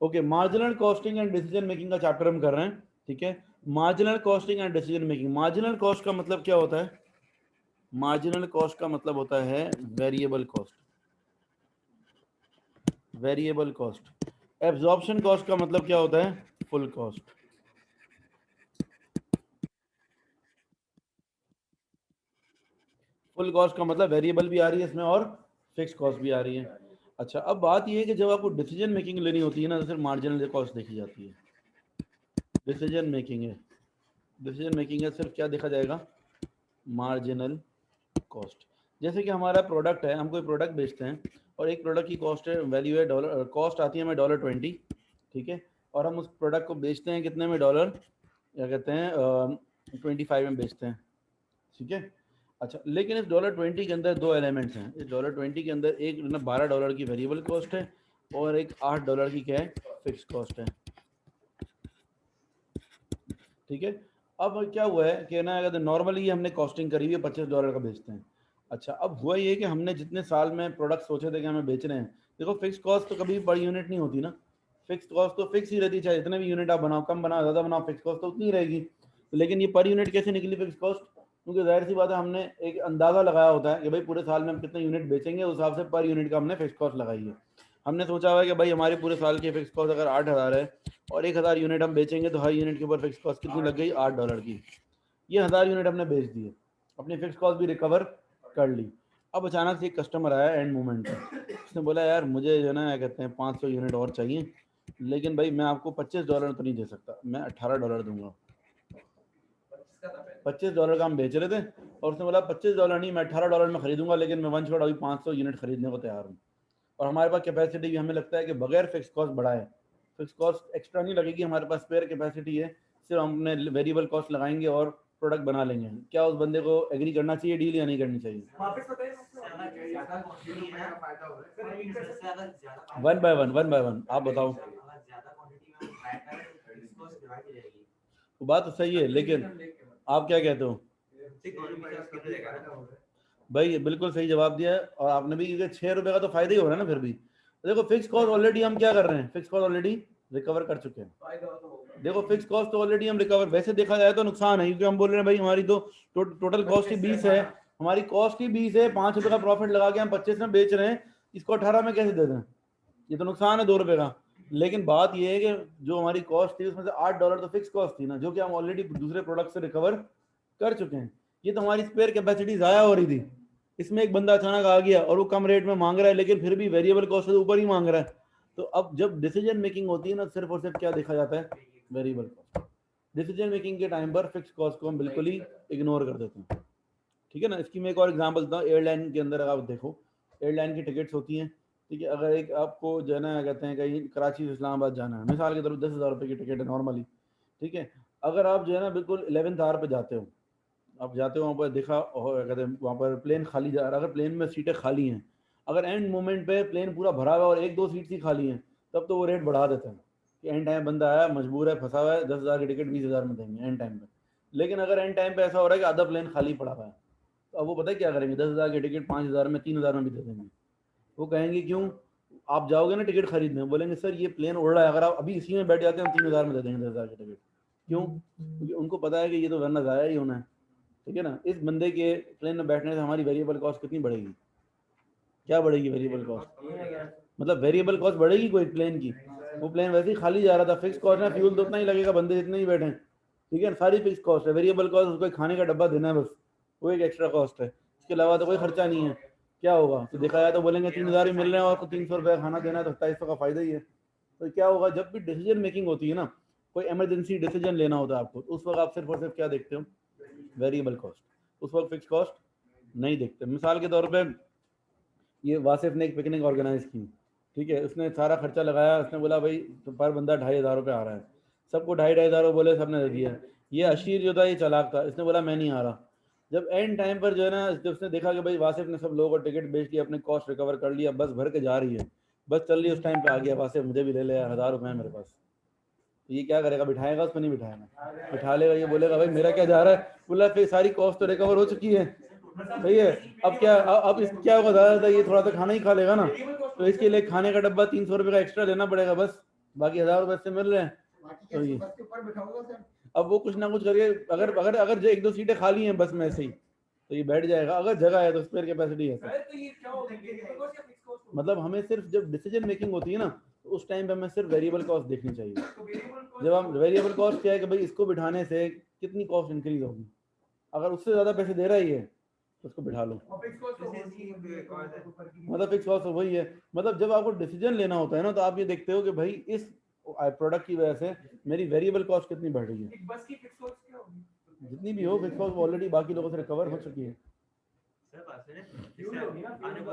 Okay, marginal costing and decision making का chapter हम कर रहे हैं, ठीक है। Marginal costing and decision making, marginal cost का मतलब क्या होता है? मार्जिनल कॉस्ट का मतलब होता है variable cost, variable cost. Absorption cost का मतलब क्या होता है? Full cost. फुल कॉस्ट का मतलब वेरिएबल भी आ रही है इसमें और फिक्स कॉस्ट भी आ रही है। अच्छा, अब बात यह है कि जब आपको डिसीजन मेकिंग लेनी होती है ना, तो सिर्फ मार्जिनल कॉस्ट देखी जाती है। डिसीजन मेकिंग है, डिसीजन मेकिंग है, सिर्फ क्या देखा जाएगा? Marginal cost. जैसे कि हमारा प्रोडक्ट है, हम कोई प्रोडक्ट बेचते हैं और एक प्रोडक्ट की कॉस्ट है, वैल्यू है डॉलर, कॉस्ट आती है हमें $20, ठीक है। और हम उस प्रोडक्ट को बेचते हैं कितने में? डॉलर क्या कहते हैं 25 में बेचते हैं, ठीक है। अच्छा, लेकिन इस $20 के अंदर दो एलिमेंट्स हैं। इस $20 के अंदर एक ना $12 की वेरिएबल कॉस्ट है और एक $8 की क्या है? फिक्स कॉस्ट है, ठीक है। अब क्या हुआ है कि ना, अगर नॉर्मली हमने कॉस्टिंग करी हुई है, $25 का बेचते हैं। अच्छा, अब हुआ ये कि हमने जितने साल में प्रोडक्ट सोचे थे कि हमें बेच रहे हैं, देखो फिक्स कॉस्ट तो कभी पर यूनिट नहीं होती ना। फिक्स कॉस्ट तो फिक्स ही रहती है, चाहे जितने भी यूनिट आप बनाओ, कम बनाओ ज़्यादा बनाओ, फिक्स कॉस्ट तो उतनी ही रहेगी। तो लेकिन ये पर यूनिट कैसे निकली फिक्स कॉस्ट? क्योंकि जाहिर सी बात है, हमने एक अंदाज़ा लगाया होता है कि भाई पूरे साल में हम कितने यूनिट बेचेंगे, उस हिसाब से पर यूनिट का हमने फिक्स कॉस्ट लगाई है। हमने सोचा हुआ है कि भाई हमारे पूरे साल की फिक्स कॉस्ट अगर 8,000 है और 1,000 यूनिट हम बेचेंगे, तो हर यूनिट के ऊपर फिक्स कॉस्ट कितनी लग गई? $8 की। ये 1,000 यूनिट हमने बेच दिए, अपनी फिक्स कॉस्ट भी रिकवर कर ली। अब अचानक से एक कस्टमर आया एंड मोमेंट पे, उसने बोला यार मुझे जो है ना, क्या कहते हैं, 500 यूनिट और चाहिए, लेकिन भाई मैं आपको $25 तो नहीं दे सकता, मैं $18 दूंगा। $25 का हम बेच रहे थे और उसने बोला $25 नहीं, मैं $18 में खरीदूंगा, लेकिन मैं वन शॉट अभी 500 यूनिट खरीदने को तैयार हूँ। और हमारे पास कैपेसिटी भी, हमें लगता है कि बगैर फिक्स कॉस्ट बढ़ाए, फिक्स कॉस्ट एक्स्ट्रा नहीं लगेगी, हमारे पास स्पेयर कैपेसिटी है, सिर्फ हमने वेरिएबल कॉस्ट लगाएंगे और प्रोडक्ट बना लेंगे। क्या उस बंदे को एग्री करना चाहिए डील या नहीं करनी चाहिए? वन बाय वन आप बताओ। वो बात तो सही है, लेकिन आप क्या कहते हो? भाई बिल्कुल सही जवाब दिया है और आपने भी, क्योंकि ₹6 का तो फायदा ही हो रहा है ना फिर भी। देखो फिक्स कॉस्ट ऑलरेडी हम क्या कर रहे हैं? फिक्स कॉस्ट ऑलरेडी रिकवर कर चुके हैं। देखो फिक्स कॉस्ट तो ऑलरेडी हम रिकवर, वैसे देखा जाए तो नुकसान है, क्योंकि हम बोल रहे हैं भाई हमारी तो टोटल कॉस्ट ही 20 है, हमारी कॉस्ट ही 20 है, ₹5 का प्रॉफिट लगा के हम 25 में बेच रहे हैं, इसको 18 में कैसे दे दें? ये तो नुकसान है ₹2 का। लेकिन बात ये है कि जो हमारी कॉस्ट थी उसमें से $8 तो फिक्स कॉस्ट थी ना, जो कि हम ऑलरेडी दूसरे प्रोडक्ट से रिकवर कर चुके हैं। ये तो हमारी स्पेयर कैपेसिटी ज़ाया हो रही थी, इसमें एक बंदा अचानक आ गया और वो कम रेट में मांग रहा है, लेकिन फिर भी वेरिएबल कॉस्ट से ऊपर ही मांग रहा है। तो अब जब डिसीजन मेकिंग होती है ना, सिर्फ और सिर्फ क्या देखा जाता है? Variable cost. डिसीजन मेकिंग के टाइम पर फिक्स कॉस्ट को हम बिल्कुल ही इग्नोर कर देते हैं, ठीक है ना। इसकी मैं एक और एग्जांपल देता हूँ। एयरलाइन के अंदर आप देखो, एयरलाइन की टिकट्स होती हैं, ठीक है। अगर एक आपको जो है ना, कहते हैं कहीं कराची से इस्लामाबाद जाना है, मिसाल के तौर पर ₹10,000 की टिकट है नॉर्मली, ठीक है। अगर आप जो है ना बिल्कुल 11th आवर पे जाते हो, आप जाते हो वहाँ पर, देखा और कहते हैं वहाँ पर प्लेन खाली जा रहा है, अगर प्लेन में सीटें खाली हैं, अगर एंड मोमेंट पे प्लेन पूरा भरा हुआ है और एक दो सीट ही खाली हैं, तब तो वो रेट बढ़ा देते हैं कि एंड टाइम बंदा आया, मजबूर है, फंसा हुआ है, 10,000 की टिकट 20,000 में देंगे एंड टाइम पे। लेकिन अगर एंड टाइम पे ऐसा हो रहा है कि आधा प्लेन खाली पड़ा हुआ है, तो अब वो पता है क्या करेंगे? 10,000 की टिकट 5,000 में, 3,000 में भी दे देंगे। वो कहेंगे क्यों? आप जाओगे ना टिकट खरीदने, बोलेंगे सर ये प्लेन उड़ रहा है, अगर आप अभी इसी में बैठ जाते हैं, हम 3,000 में दे देंगे 10,000 की टिकट। क्यों? क्योंकि उनको पता है कि ये तो वरना ज़ाया ही होना है, ठीक है ना। इस बंदे के प्लेन में बैठने से हमारी वेरिएबल कॉस्ट कितनी बढ़ेगी? क्या बढ़ेगी वेरिएबल कॉस्ट? मतलब वेरिएबल कॉस्ट बढ़ेगी कोई प्लेन की? वो प्लेन वैसे ही खाली जा रहा था, फिक्स कॉस्ट है, फ्यूल तो उतना ही लगेगा, बंदे जितने ही बैठे, ठीक है, सारी फिक्स कॉस्ट है। वेरिएबल कॉस्ट उसको खाने का डब्बा देना है बस, वो एक एक्स्ट्रा कॉस्ट है, इसके अलावा तो कोई खर्चा नहीं है। क्या होगा? तो देखा जाए तो बोलेंगे 3,000 ही मिल रहे हैं और 300 रुपये खाना देना है, तो 2700 का फायदा ही है। तो क्या होगा? जब भी डिसीजन मेकिंग होती है ना, कोई इमरजेंसी डिसीजन लेना होता है आपको, तो उस वक्त आप सिर्फ और सिर्फ क्या देखते हो? Variable cost. उस वक्त फिक्स कॉस्ट नहीं देखते। मिसाल के तौर पे ये वासिफ ने एक पिकनिक ऑर्गेनाइज की, ठीक है, उसने सारा खर्चा लगाया, उसने बोला भाई तो पर बंदा ₹2,500 आ रहा है, सबको 2,500 बोले, सबने दे दिया। ये अशीर जो था ये चालाक था, इसने बोला मैं नहीं आ रहा। जब एंड टाइम पर जो है ना, जब उसने देखा कि भाई वासिफ ने सब लोगों को टिकट बेच दिया, अपने कॉस्ट रिकवर कर लिया, बस भर के जा रही है, बस चल रही है, उस टाइम पे आ गया वासिफ, मुझे भी ले ले यार, ₹1,000 है मेरे पास। तो ये क्या करेगा? बिठाएगा उसको? नहीं बिठाएगा, बिठा लेगा, ये बोलेगा भाई मेरा क्या जा रहा है, बोला फिर सारी कॉस्ट तो रिकवर हो चुकी है, सही है। अब क्या, अब इस क्या होगा, ज़्यादा ये थोड़ा सा खाना ही खा लेगा ना, तो इसके लिए खाने का डब्बा ₹300 का एक्स्ट्रा लेना पड़ेगा, बस बाकी 1000 रुपए से मिल रहे हैं, तो ये बस के ऊपर बिठाऊंगा सर। अब वो कुछ ना कुछ करके अगर अगर अगर जो 1-2 सीटें खाली हैं बस में ऐसे ही, तो ये बैठ जाएगा। अगर जगह है तो स्पेयर कैपेसिटी है सर। तो ये क्या होगा, मतलब हमें सिर्फ जब डिसीजन मेकिंग होती है ना, तो उस टाइम पे हमें सिर्फ वेरिएबल कॉस्ट देखनी चाहिए। जब हम वेरिएबल कॉस्ट क्या है कि भाई इसको बिठाने से कितनी कॉस्ट इंक्रीज होगी, अगर उससे ज्यादा पैसे दे रहा ही है तो उसको बिठा लो। मतलब फिक्स कॉस्ट तो वही है। मतलब जब आपको डिसीजन लेना होता है ना, तो आप ये देखते हो कि भाई इस प्रोडक्ट की वजह से मेरी वेरिएबल कॉस्ट कितनी बढ़ रही है। एक बस की फिक्स कॉस्ट क्या होगी? जितनी भी हो, फिक्स कॉस्ट ऑलरेडी बाकी लोगों से रिकवर हो चुकी है।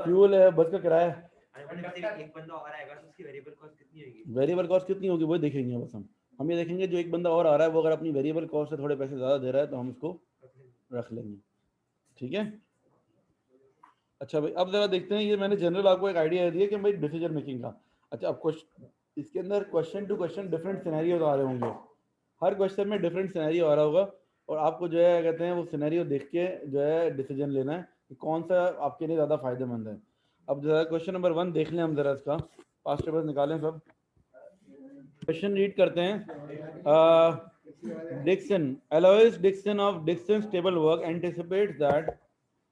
फ्यूल है, बस का किराया है। एक बंदा और आएगा तो उसकी वेरिएबल कॉस्ट कितनी होगी? वेरिएबल कॉस्ट कितनी होगी वो देखेंगे बस हम ये देखेंगे जो एक बंदा और आ रहा है वो अगर अपनी वेरिएबल कॉस्ट से थोड़े पैसे ज़्यादा दे रहा है तो हम उसको रख लेंगे। ठीक है। अच्छा भाई, अब जरा देखते हैं, ये मैंने जनरल आपको एक आइडिया दिया कि भाई डिसीजन मेकिंग का। अच्छा, अब इसके अंदर question to question different scenarios आ रहे होंगे। हर क्वेश्चन में डिफरेंट सिनेरियो आ रहा होगा और आपको जो है कहते हैं वो सिनेरियो देख के जो है डिसीजन लेना है कि कौन सा आपके लिए ज़्यादा फायदेमंद है। अब जरा क्वेश्चन नंबर 1 देख लें हम जरा, इसका पास्ट पेपर्स निकालें सब। क्वेश्चन रीड करते हैं। Dixon, Alois Dixon of Dixon's Table Work anticipates that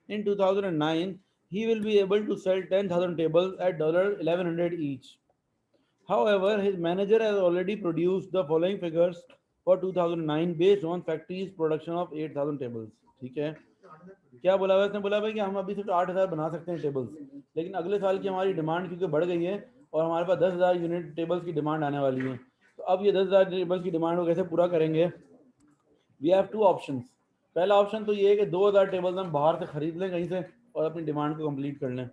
in 2009 he will be able to sell 10,000 tables at $1,100 each. However, his manager has already produced the following figures for 2009 based on factory's production of 8,000 tables. ठीक है, क्या बोला हुआ, इसने बोला भाई कि हम अभी सिर्फ 8,000 बना सकते हैं टेबल्स, लेकिन अगले साल की हमारी डिमांड क्योंकि बढ़ गई है और हमारे पास 10,000 यूनिट टेबल्स की डिमांड आने वाली है, तो अब ये 10,000 टेबल्स की डिमांड को कैसे पूरा करेंगे। We have two options. पहला ऑप्शन तो ये है कि 2,000 टेबल्स हम बाहर से खरीद लें कहीं से और अपनी डिमांड को कंप्लीट कर लें।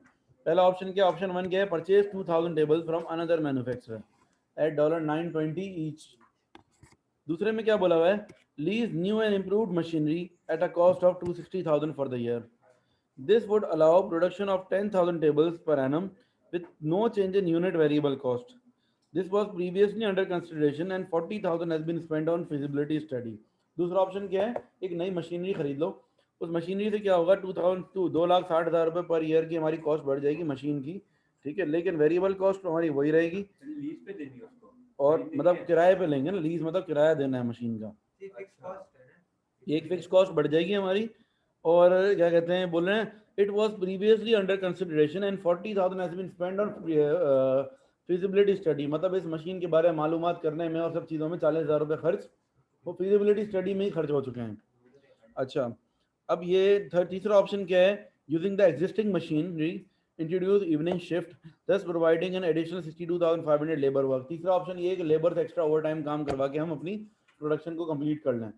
पहला ऑप्शन क्या, ऑप्शन 1 क्या है, purchase 2,000 tables from another manufacturer at $920 each. दूसरे में क्या बोला हुआ है, lease new and improved machinery at a cost of 260,000 for the year. This would allow production of 10,000 tables per annum with no change in unit variable cost. This was previously under consideration and 40,000 has been spent on feasibility study. दूसरा option क्या है, एक नई machinery खरीद लो, उस machinery से क्या होगा 2,60,000 रुपये पर ईयर की हमारी कॉस्ट बढ़ जाएगी मशीन की। ठीक है, लेकिन वेरिएबल कॉस्ट हमारी वही रहेगी, लीज पे देनी उसको, और मतलब किराए पे लेंगे ना, लीज मतलब किराया देना है मशीन का, एक फिक्स कॉस्ट बढ़ जाएगी हमारी। और क्या कहते हैं, बोल रहे हैं it was previously under consideration and 40,000 has been spend on feasibility study, मतलब इस मशीन के बारे में मालूमात करने में और सब चीज़ों में 40,000 रुपये खर्च वो फिजिबिलिटी स्टडी में ही खर्च हो चुके हैं। अच्छा, अब ये तीसरा ऑप्शन क्या है, using the existing machinery introduce evening shift thus providing an additional 62,500 labour work. तीसरा ऑप्शन ये है कि लेबर से एक्स्ट्रा ओवर टाइम काम करवा के हम अपनी प्रोडक्शन को कंप्लीट कर लें।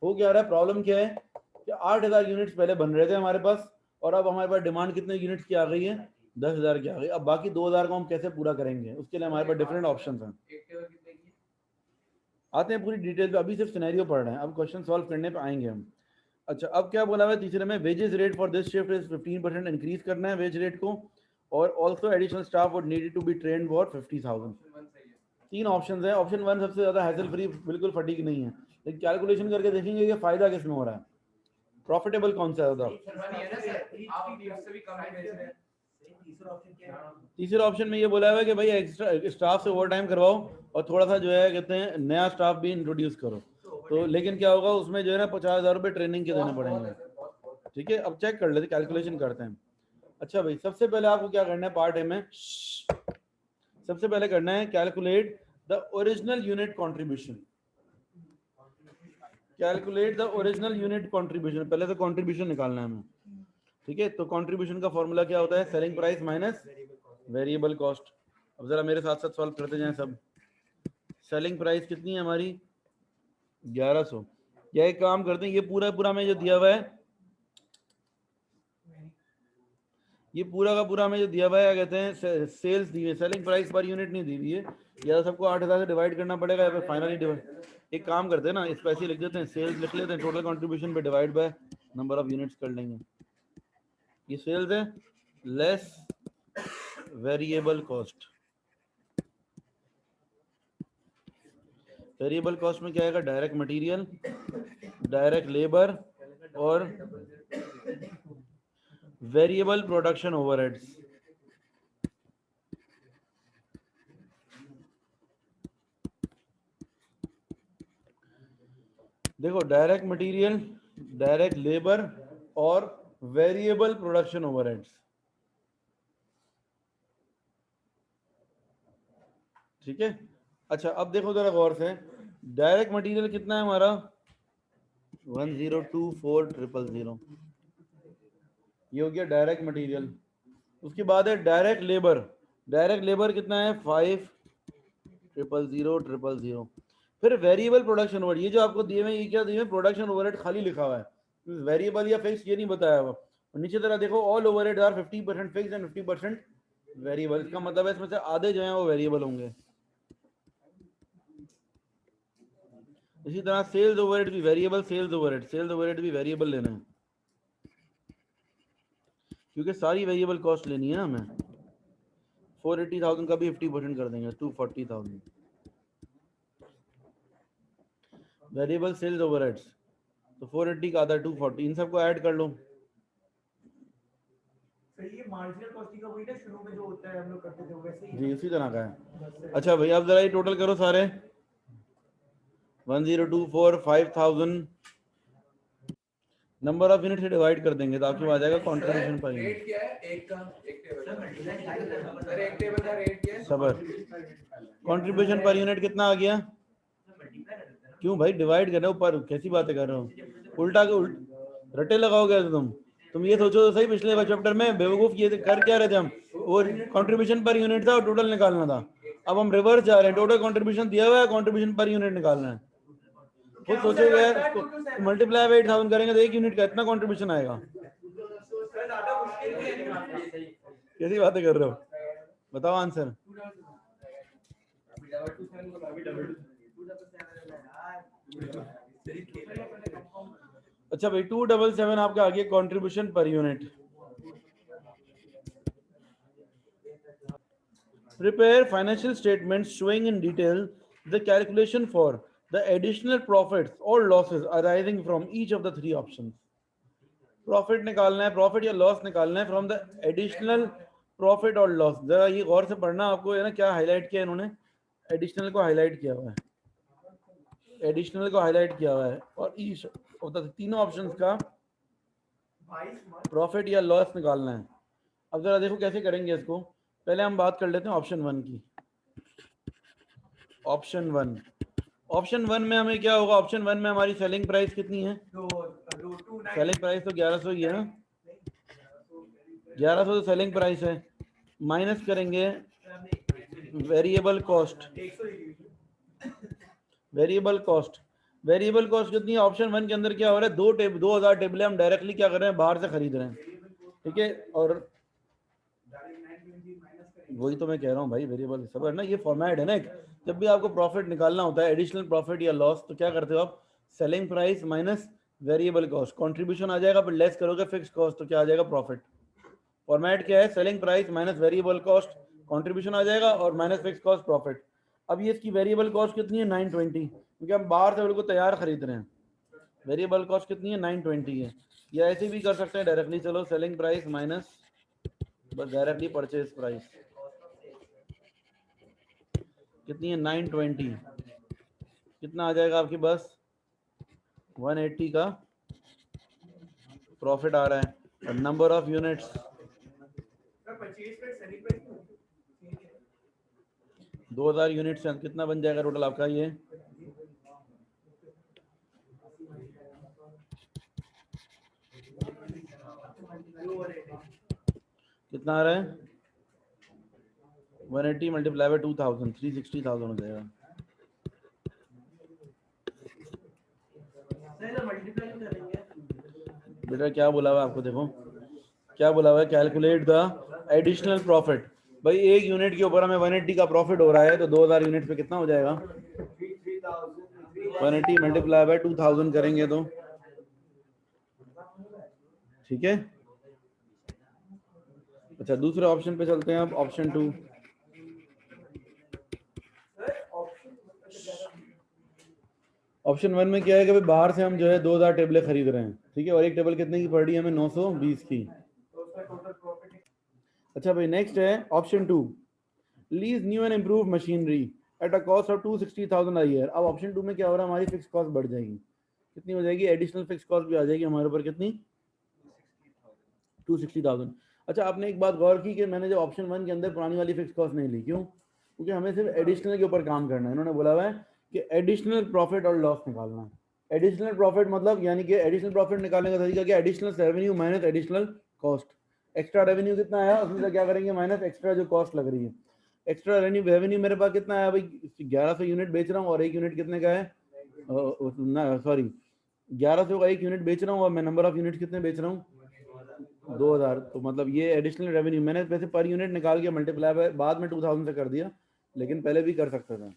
हो क्या रहा है, प्रॉब्लम क्या है कि 8,000 यूनिट्स पहले बन रहे थे हमारे पास और अब हमारे पास डिमांड कितने यूनिट्स की आ गई है, 10,000 की आ गई। अब बाकी 2,000 को हम कैसे पूरा करेंगे, उसके लिए हमारे पास डिफरेंट ऑप्शन हैं। आते हैं पूरी डिटेल पे, अभी सिर्फ सिनेरियो पढ़ रहे हैं, अब क्वेश्चन सॉल्व करने पे आएंगे हम। अच्छा, अब क्या बोला हुआ है तीसरे में, wages rate for this shift is 15% increase करना है वेज रेट को, और also additional staff would needed to be trained for 50,000। तीन ऑप्शन है, ऑप्शन 1 सबसे ज्यादा हैसल फ्री, बिल्कुल फटीक नहीं है, लेकिन कैलकुलेशन करके देखेंगे कि फायदा किसमें हो रहा है, प्रॉफिटेबल कौन सा है ज्यादा। तीसरे ऑप्शन में ये बोला हुआ है कि भाई एक्स्ट्रा स्टाफ से ओवर टाइम करवाओ और थोड़ा सा जो है कहते हैं नया स्टाफ भी इंट्रोड्यूस करो, तो लेकिन क्या होगा उसमें जो है ना 50,000 रुपये ट्रेनिंग के देने पड़ेंगे। ठीक है, अब चेक कर लेते, कैलकुलेशन करते हैं। अच्छा भाई, सबसे पहले आपको क्या करना है पार्ट ए में, सबसे पहले करना है calculate the original unit contribution. Calculate the original unit contribution, पहले तो कॉन्ट्रीब्यूशन निकालना है हमें। ठीक है, तो कॉन्ट्रीब्यूशन का फॉर्मूला क्या होता है, selling price minus variable cost. अब जरा मेरे साथ साथ सॉल्व करते जाएं सब। सेलिंग प्राइस कितनी है हमारी, 1100। या एक काम करते हैं, ये पूरा में जो दिया हुआ है, ये पूरा का पूरा में जो दिया हुआ है क्या कहते हैं सेल्स दी है, सेलिंग प्राइस पर यूनिट नहीं दी हुई है, या सबको 8,000 से डिवाइड करना पड़ेगा या फिर फाइनली डिवाइड। एक काम करते हैं ना, इस पैसे लिख देते हैं, सेल्स लिख लेते हैं, टोटल कंट्रीब्यूशन पे divide by number of units कर लेंगे। ये सेल्स है less variable cost. Variable cost में क्या आएगा, डायरेक्ट मटेरियल, डायरेक्ट लेबर और वेरिएबल प्रोडक्शन ओवरहेड्स। देखो डायरेक्ट मटेरियल, डायरेक्ट लेबर और वेरिएबल प्रोडक्शन ओवरहेड्स, ठीक है। अच्छा अब देखो जरा गौर से, डायरेक्ट मटेरियल कितना है हमारा 1024000, ये हो गया डायरेक्ट मटेरियल। उसके बाद है डायरेक्ट लेबर, डायरेक्ट लेबर कितना है 500000। फिर वेरिएबल प्रोडक्शन ओवरहेड, ये जो आपको दिए हुए ये क्या दिए हुए, प्रोडक्शन ओवरहेड खाली लिखा हुआ है, वेरिएबल या फिक्स ये नहीं बताया हुआ। और नीचे तरह देखो all overhead are 50% fix and 50% variable, इसका मतलब है इसमें से आधे जो है वो वेरिएबल होंगे। इसी तरह सेल्स ओवरहेड भी वेरिएबल, सेल्स ओवरहेड भी वेरिएबल लेना है, क्योंकि सारी वेरिएबल कॉस्ट लेनी है ना हमें। 480,000 का भी 50% कर देंगे, 240,000 वेरिएबल सेल्स ओवरहेड्स, तो 480 का आधा 240, इन सबको ऐड कर लो। सर ये मार्जिनल कॉस्टिंग का वही ना शुरू में जो होता है हम लोग करते थे वैसे ही जी उसी तरह का है। अच्छा भाई अब जरा ये टोटल करो सारे, 1024 5000 नंबर ऑफ यूनिट से डिवाइड कर देंगे तो आपको आ जाएगा कंट्रीब्यूशन पर यूनिट। रेट क्या है एक का, एक टेबल का सर, एक टेबल का रेट क्या है? सबर कंट्रीब्यूशन पर यूनिट कितना आ गया? क्यों भाई डिवाइड कर रहे हो ऊपर, कैसी बातें कर रहे हो, उल्टा के रटे लगाओगे तुम ये सोचो तो सही, पिछले चैप्टर में बेवकूफ ये कर क्या रहे थे हम, वो कंट्रीब्यूशन पर यूनिट था और टोटल निकालना था। अब हम रिवर्स जा रहे हैं, टोटल कंट्रीब्यूशन दिया हुआ है, कंट्रीब्यूशन पर यूनिट निकालना है। खुद सोचोगे यार, मल्टीप्लाई बाय 8000 करेंगे तो एक यूनिट का इतना कंट्रीब्यूशन आएगा। कैसी बातें कर रहे हो, बताओ आंसर। अच्छा भाई 277 आपका आ गया contribution per unit. Prepare financial statements showing in detail the calculation for the additional profits or losses arising from each of the three options. Profit निकालना है, प्रॉफिट या लॉस निकालना है फ्रॉम द एडिशनल प्रॉफिट और loss. जरा ये गौर से पढ़ना, आपको है ना क्या हाईलाइट किया इन्होंने, एडिशनल को हाईलाइट किया हुआ है, एडिशनल को हाईलाइट किया हुआ है, और ईच ऑफ द तीनों ऑप्शंस का प्रॉफिट या लॉस निकालना है। अब जरा देखो कैसे करेंगे इसको, पहले हम बात कर लेते हैं ऑप्शन 1 की। ऑप्शन वन में हमें क्या होगा, ऑप्शन 1 में हमारी सेलिंग प्राइस कितनी है, सेलिंग प्राइस तो 1100 ही है ना, 1100 तो सेलिंग प्राइस है, माइनस करेंगे वेरिएबल कॉस्ट, वेरिएबल कॉस्ट कितनी है, ऑप्शन 1 के अंदर क्या हो रहा है, 2000 टेबलें हम डायरेक्टली क्या कर रहे हैं, बाहर से खरीद रहे हैं, ठीक है। और वही तो मैं कह रहा हूँ भाई, वेरिएबल सब है ना, ये फॉर्मेट है ना एक, जब भी आपको प्रॉफिट निकालना होता है, एडिशनल प्रॉफिट या लॉस, तो क्या करते हो आप, selling price minus variable cost, contribution आ जाएगा, फिर लेस करोगे फिक्स कॉस्ट, तो क्या आ जाएगा, प्रॉफिट। फॉर्मेट क्या है, selling price minus variable cost, contribution आ जाएगा, और माइनस फिक्स कॉस्ट, प्रॉफिट। अब ये इसकी वेरिएबल कॉस्ट कितनी है 920, क्योंकि हम बाहर से बिल्कुल तैयार खरीद रहे हैं, वेरिएबल कॉस्ट कितनी है 920 है। या ऐसे भी कर सकते हैं डायरेक्टली, चलो सेलिंग प्राइस माइनस बस डायरेक्टली परचेज प्राइस कितनी है 920, कितना आ जाएगा आपके पास 180 का प्रॉफिट आ रहा है, और नंबर ऑफ यूनिट्स 2000 यूनिट्स से कितना बन जाएगा टोटल आपका, ये कितना आ रहा है 180 मल्टीप्लाई बाय 2000, 360,000 हो जाएगा। बेटा क्या बोला हुआ आपको, देखो क्या बोला हुआ है, कैलकुलेट द एडिशनल प्रॉफिट। भाई एक यूनिट के ऊपर हमें 180 का प्रॉफिट हो रहा है, तो 2000 यूनिट पे कितना हो जाएगा, 180 मल्टीप्लाई बाय 2000 करेंगे तो, ठीक है। अच्छा दूसरे ऑप्शन पे चलते हैं अब, ऑप्शन 2। ऑप्शन 1 में क्या है कि भाई बाहर से हम जो है 2000 टेबलें खरीद रहे हैं, ठीक है, और एक टेबल कितने की पड़ रही है हमें 920 की। अच्छा भाई नेक्स्ट है option 2, lease new and improve machinery at a cost of 260,000 a year. अब ऑप्शन 2 में क्या हो रहा है, हमारी फिक्स कॉस्ट बढ़ जाएगी, कितनी हो जाएगी, एडिशनल फिक्स कॉस्ट भी आ जाएगी हमारे ऊपर कितनी, 260,000। अच्छा आपने एक बात गौर की कि मैंने जब ऑप्शन 1 के अंदर पुरानी वाली फिक्स कॉस्ट नहीं ली, क्यों? क्योंकि हमें सिर्फ एडिशनल के ऊपर काम करना है। इन्होंने बोला हुआ है कि एडिशनल प्रॉफिट और लॉस निकालना है। एडिशनल प्रॉफिट मतलब यानी कि एडिशनल प्रॉफिट निकालने का तरीका क्या, additional revenue minus additional cost. Extra revenue कितना आया उसमें से क्या करेंगे, माइनस एक्स्ट्रा जो कॉस्ट लग रही है। एक्स्ट्रा रेवेन्यू मेरे पास कितना आया भाई, 1100 यूनिट बेच रहा हूँ और एक यूनिट कितने का है, सॉरी 1100 का एक यूनिट बेच रहा हूँ और मैं नंबर ऑफ यूनिट कितने बेच रहा हूँ, 2000। तो मतलब ये एडिशनल रेवेन्यू मैंने वैसे पर यूनिट निकाल के मल्टीप्लाई बाद में 2000 से कर दिया, लेकिन पहले भी कर सकता था।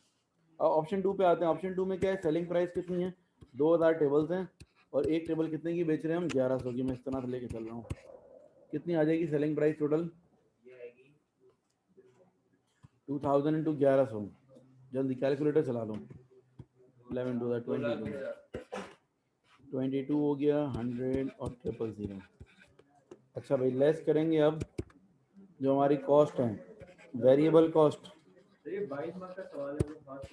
अब ऑप्शन 2 पे आते हैं। ऑप्शन 2 में क्या है, सेलिंग प्राइस कितनी है, 2000 टेबल्स हैं और एक टेबल कितने की बेच रहे हैं हम, 1100 की। मैं इस तरह से लेके चल रहा हूँ। कितनी आ जाएगी सेलिंग प्राइस टोटल, 2000 इंटू 1100, जल्दी कैलकुलेटर चला लो, 11 टू 22 हो गया, 100 और 000। अच्छा भाई लेस करेंगे अब जो हमारी कॉस्ट है, वेरिएबल कॉस्ट। ये 22 मार्क का सवाल है, वो बात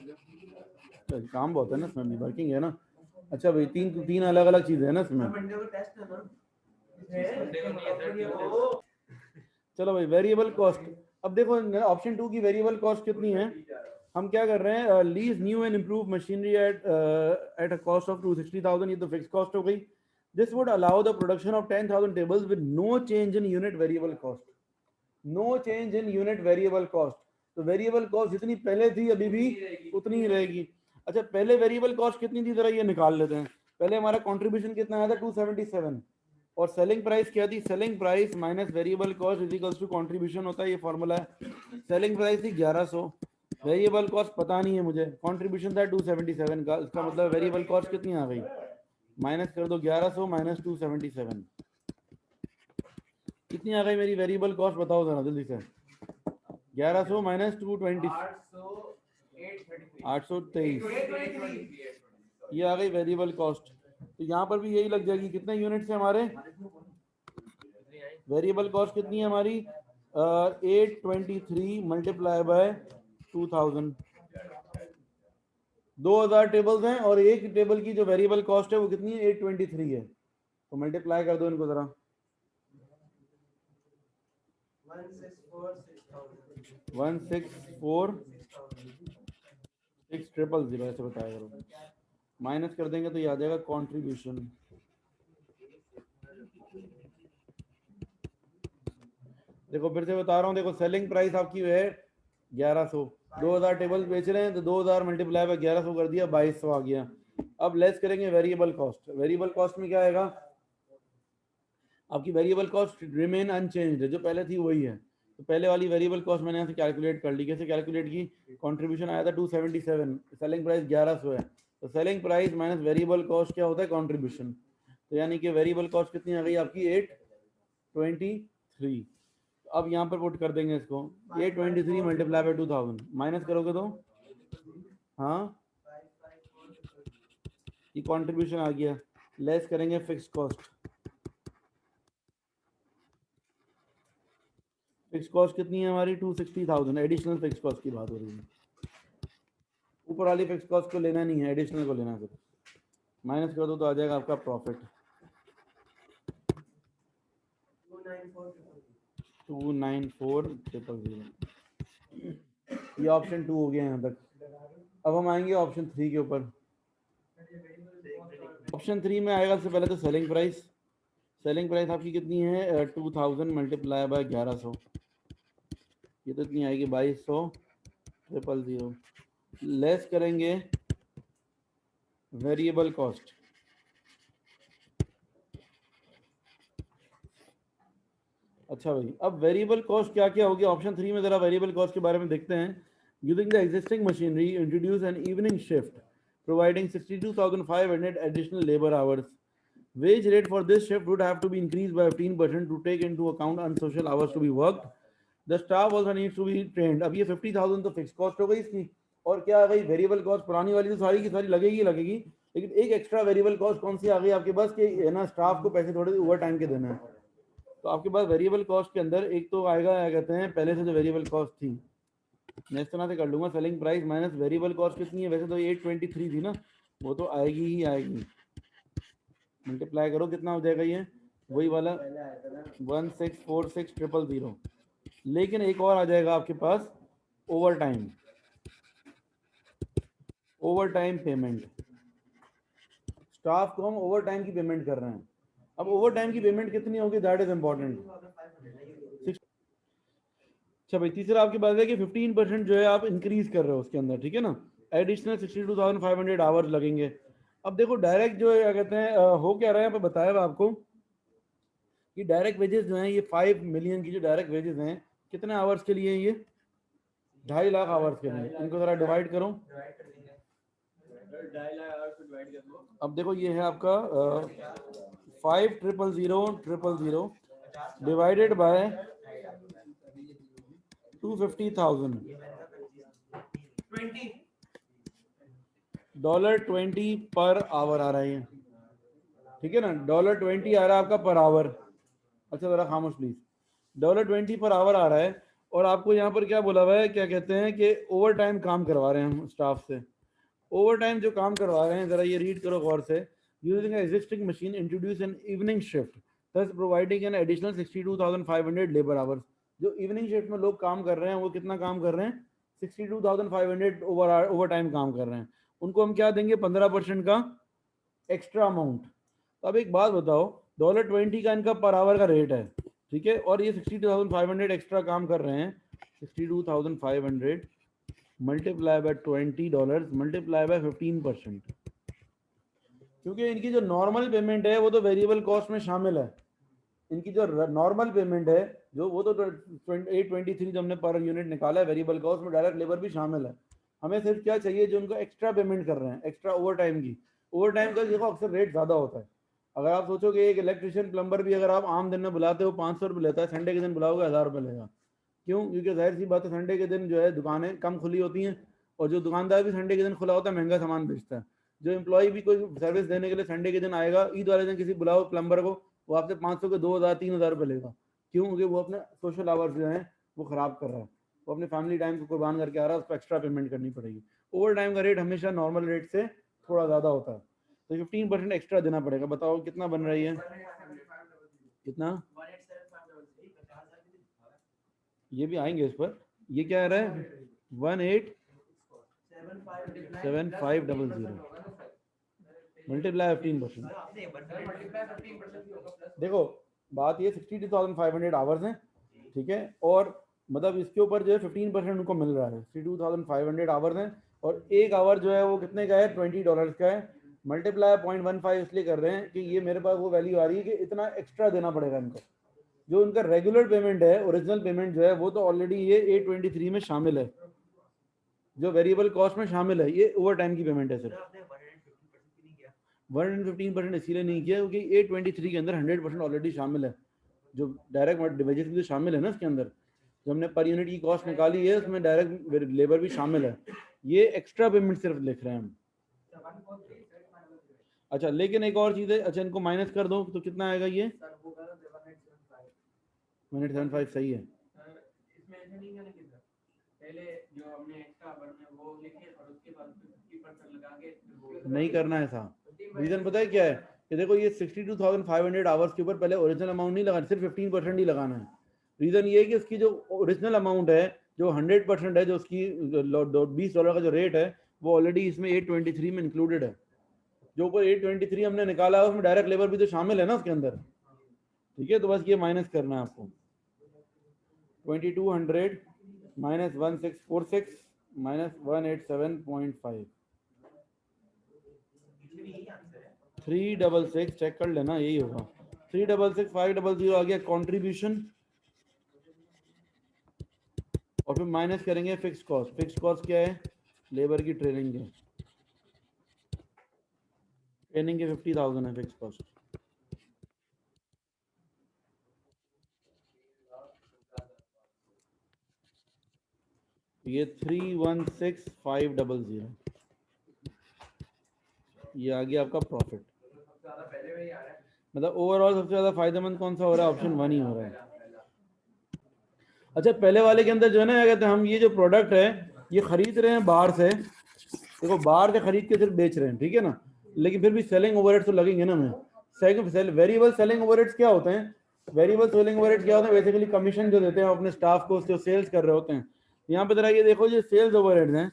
तो काम बहुत है ना इसमें, वर्किंग है ना। अच्छा भाई तीन अलग अलग चीजें हैं ना इसमें। मंडे को टेस्ट है ना, चलो भाई वेरिएबल कॉस्ट, अब देखो ऑप्शन 2 की वेरिएबल कॉस्ट कितनी है। हम क्या कर रहे हैं, lease new and improve machinery at a cost of 260,000, ये तो फिक्स कॉस्ट हो गई। This would allow the production of 10,000 tables with no change in unit variable cost, no change in unit variable cost. तो variable cost जितनी पहले थी अभी भी उतनी ही रहेगी। अच्छा पहले वेरिएबल कॉस्ट कितनी थी, जरा ये निकाल लेते हैं। पहले हमारा कंट्रीब्यूशन कितना आया था, 277, और सेलिंग प्राइस क्या थी, selling price minus variable cost is equals to contribution होता है, ये फॉर्मूला है। सेलिंग प्राइस थी 1100, वेरिएबल कॉस्ट पता नहीं है मुझे, कंट्रीब्यूशन था 277 का, इसका मतलब वेरिएबल कॉस्ट कितनी आ गई, माइनस कर दो 1100 माइनस 277, कितनी आ गई मेरी वेरिएबल कॉस्ट, बताओ जरा जल्दी से। 1100 माइनस 220, 823, ये आ गई वेरिएबल कॉस्ट। तो यहाँ पर भी यही लग जाएगी, कितने यूनिट्स है हमारे, वेरिएबल कॉस्ट कितनी है हमारी, 823 मल्टीप्लाई बाय 2000, 2000 टेबल्स हैं और एक टेबल की जो वेरिएबल कॉस्ट है वो कितनी है, 823 है। तो मल्टीप्लाई कर दो इनको जरा, 164,600 ऐसे बताया करो, माइनस कर देंगे तो ये आ जाएगा कंट्रीब्यूशन। देखो फिर से बता रहा हूँ, देखो सेलिंग प्राइस आपकी है 1100, 2000 टेबल बेच रहे हैं तो 2000 मल्टीप्लाई बाय 1100 कर दिया, 2200 आ गया। अब लेस करेंगे वेरिएबल कॉस्ट, वेरिएबल कॉस्ट में क्या आएगा, आपकी वेरिएबल कॉस्ट रिमेन अनचेंज्ड है, जो पहले थी वही है। तो पहले वाली वेरिएबल कॉस्ट मैंने यहाँ से कैलकुलेट कर ली, कैसे कैलकुलेट की, कंट्रीब्यूशन आया था 277, सेलिंग प्राइस 1100 है, तो selling price minus variable cost क्या होता है, कंट्रीब्यूशन। तो यानी कि वेरिएबल कॉस्ट कितनी आ गई आपकी, 823। अब यहाँ पर पुट कर देंगे इसको, 823 मल्टीप्लाई बाय 2000, माइनस करोगे तो हाँ ये कंट्रीब्यूशन आ गया, लेस करेंगे फिक्स कॉस्ट। फिक्स कॉस्ट कितनी है हमारी, 260,000, एडिशनल फिक्स कॉस्ट की बात हो रही है। ऊपर वाली फिक्स कॉस्ट को लेना नहीं है, एडिशनल को लेना है सिर्फ, माइनस कर दो तो आ जाएगा आपका प्रॉफिट 294,000। ये ऑप्शन 2 हो गया यहाँ तक। अब हम आएंगे ऑप्शन 3 के ऊपर। ऑप्शन 3 में आएगा सबसे पहले तो सेलिंग प्राइस, सेलिंग प्राइस आपकी कितनी है, 2000 मल्टीप्लाई बाय 1100, ये तो इतनी आएगी 2200,000। लेस करेंगे वेरिएबल कॉस्ट, अच्छा भाई अब वेरिएबल कॉस्ट क्या क्या होगी ऑप्शन 3 में, जरा वेरिएबल कॉस्ट के बारे में देखते हैं। Using the existing machinery introduce an evening shift providing 62,500 additional labor hours. Wage rate for this shift would have to be increased by 15% to take into account unsocial hours to be worked. The staff also needs to be trained. अब ये 50,000 तो fix cost हो गई इसकी, और क्या आ गई variable cost, पुरानी वाली तो सारी की सारी लगेगी लगेगी, लेकिन एक एक्स्ट्रा वेरिएबल कॉस्ट कौन सी आ गई आपके पास कि है ना, स्टाफ को पैसे थोड़े ओवर टाइम के देना है। तो आपके पास वेरिएबल कॉस्ट के अंदर एक तो आएगा क्या कहते हैं, पहले से जो वेरिएबल कॉस्ट थी, मैं इस तरह से कर लूंगा, selling price minus variable cost कितनी है, वैसे तो 823 थी ना, वो तो आएगी ही आएगी, मल्टीप्लाई करो कितना हो जाएगा ये, वही वाला 1646000। लेकिन एक और आ जाएगा आपके पास ओवर टाइम पेमेंट। स्टाफ को हम ओवर टाइम की पेमेंट कर रहे हैं। अब ओवर टाइम की पेमेंट कितनी होगी, दैट इज इंपॉर्टेंट। अच्छा भाई, तीसरा आपके पास है कि 15% जो है आप इंक्रीज कर रहे हो उसके अंदर, ठीक है ना, एडिशनल 62,500 आवर्स लगेंगे। अब देखो डायरेक्ट जो है क्या कहते हैं हो क्या रहा है, यहाँ पे बताया हुआ आपको कि डायरेक्ट वेजेस जो हैं ये 5 मिलियन की जो डायरेक्ट वेजेस हैं कितने आवर्स के लिए, ये 2.5 लाख आवर्स के लिए। इनको जरा डिवाइड करो। अब देखो ये है आपका 5,000,000 डिवाइडेड बाय 250,000, $20 पर आवर आ रहा है, ठीक है ना, $20 आ रहा है आपका पर आवर। अच्छा जरा खामोश प्लीज, $20 पर आवर आ रहा है। और आपको यहाँ पर क्या बोला हुआ है, क्या कहते हैं कि ओवर टाइम काम करवा रहे हैं हम स्टाफ से। ओवर टाइम जो काम करवा रहे हैं जरा ये रीड करो गौर से। Using existing machine introduce an evening shift thus providing an additional 62,500 labour hours. जो इवनिंग शिफ्ट में लोग काम कर रहे हैं वो कितना काम कर रहे हैं, 62,500 ओवर टाइम काम कर रहे हैं। उनको हम क्या देंगे, 15% का एक्स्ट्रा अमाउंट। तो अब एक बात बताओ, $20 का इनका पर आवर का रेट है, ठीक है, और ये 62,500 एक्स्ट्रा काम कर रहे हैं। 62,500 मल्टीप्लाई बाय $20 मल्टीप्लाई बाय 15%, क्योंकि इनकी जो नॉर्मल पेमेंट है वो तो वेरिएबल कॉस्ट में शामिल है। इनकी जो नॉर्मल पेमेंट है जो वो तो 823 जो हमने पर यूनिट निकाला है, वेरिएबल कॉस्ट में डायरेक्ट लेबर भी शामिल है। हमें सिर्फ क्या चाहिए, जो उनको एक्स्ट्रा पेमेंट कर रहे हैं, एक्स्ट्रा ओवर टाइम की। ओवर टाइम का देखो अक्सर रेट ज़्यादा होता है। अगर आप सोचोगे एक इलेक्ट्रिशियन प्लम्बर भी अगर आप आम दिन में बुलाते हो 500 रुपये लेता है, संडे के दिन बुलाओगे 1000 रुपये लेगा। क्यों, क्योंकि जाहिर सी बात है संडे के दिन जो है दुकानें कम खुली होती हैं, और जो दुकानदार भी संडे के दिन खुला होता है महंगा सामान बेचता है। जो एम्प्लॉय भी कोई सर्विस देने के लिए संडे के दिन आएगा, ईद वाले दिन किसी बुलाओ प्लम्बर को, वो आपसे 500 के 2,000 3,000 रुपये लेगा। क्यों, क्योंकि वो अपने सोशल आवर्स जो हैं वो ख़राब कर रहा है, वो अपने फैमिली टाइम को कुर्बान करके आ रहा है, उसको एक्स्ट्रा पेमेंट करनी पड़ेगी। ओवर टाइम का रेट हमेशा नॉर्मल रेट से थोड़ा ज़्यादा होता है, तो 15% एक्स्ट्रा देना पड़ेगा। बताओ कितना बन रही है, कितना, ये भी आएंगे इस पर। ये क्या आ रहा है, 187500 मल्टीप्लाई 15%। देखो बात ये 62,500 आवर्स हैं, ठीक है, और मतलब इसके ऊपर जो है 15% उनको मिल रहा है। 62,500 आवर्स हैं, और एक आवर जो है वो कितने का है, $20 का है। मल्टीप्लाई 0.15 इसलिए कर रहे हैं कि ये मेरे पास वो वैल्यू आ रही है कि इतना एक्स्ट्रा देना पड़ेगा इनको। जो उनका रेगुलर पेमेंट है, ओरिजिनल पेमेंट जो है वो तो ऑलरेडी ये 823 में शामिल है, जो वेरिएबल कॉस्ट में शामिल है। ये ओवर टाइम की पेमेंट है सिर्फ। 115% इसीलिए नहीं किया क्योंकि 823 के अंदर 100% ऑलरेडी शामिल है, जो डायरेक्ट वेजेस भी तो शामिल है ना इसके अंदर। जो हमने पर यूनिट की कॉस्ट निकाली है उसमें डायरेक्ट लेबर भी शामिल है। ये एक्स्ट्रा पेमेंट सिर्फ लिख रहे हैं हम। अच्छा लेकिन एक और चीज़ है, अच्छा इनको माइनस कर दो तो कितना आएगा, ये 1875 सही है। इसमें ऐसा नहीं है ना कि पहले जो हमने एक्स्ट्रा भरने वो लिखे और उसके बाद 50% लगा के नहीं करना है ऐसा। रीजन पता है क्या है कि देखो ये 62,500 आवर्स के ऊपर पहले ओरिजिनल अमाउंट नहीं लगाना, सिर्फ 15% ही लगाना है। रीजन ये है कि उसकी जो ओरिजिनल अमाउंट है, जो 100% है, जो उसकी $20 का जो रेट है वो ऑलरेडी इसमें 823 में इंक्लूडेड है। जो ऊपर 823 हमने निकाला है उसमें डायरेक्ट लेबर भी तो शामिल है ना उसके अंदर, ठीक है। तो बस ये माइनस करना है आपको। 2200 माइनस 1646 माइनस 187.5 366 चेक कर लेना, यही होगा। 366,500 आ गया कंट्रीब्यूशन, और फिर माइनस करेंगे फिक्स कॉस्ट। फिक्स कॉस्ट क्या है, लेबर की ट्रेनिंग है, ट्रेनिंग के 50,000 है फिक्स कॉस्ट। ये 316,500 ये आ गया आपका प्रॉफिट। मतलब ओवरऑल सबसे ज्यादा फायदेमंद कौन सा हो रहा है, ऑप्शन 1 ही हो रहा है। अच्छा पहले वाले के अंदर जो है ना क्या कहते हैं, हम ये जो प्रोडक्ट है ये खरीद रहे हैं बाहर से, देखो बाहर से खरीद के सिर्फ बेच रहे हैं, ठीक है ना, लेकिन फिर भी सेलिंग ओवरहेड तो लगेंगे ना हमें। वेरिएबल सेलिंग ओवरहेड्स क्या होते हैं? वेरिएबल सेलिंग ओवरहेड्स क्या होते हैं? बेसिकली कमीशन जो देते हैं अपने स्टाफ को, जो सेल्स कर रहे होते हैं। यहाँ पे जरा ये देखो, ये सेल्स ओवरहेड्स हैं।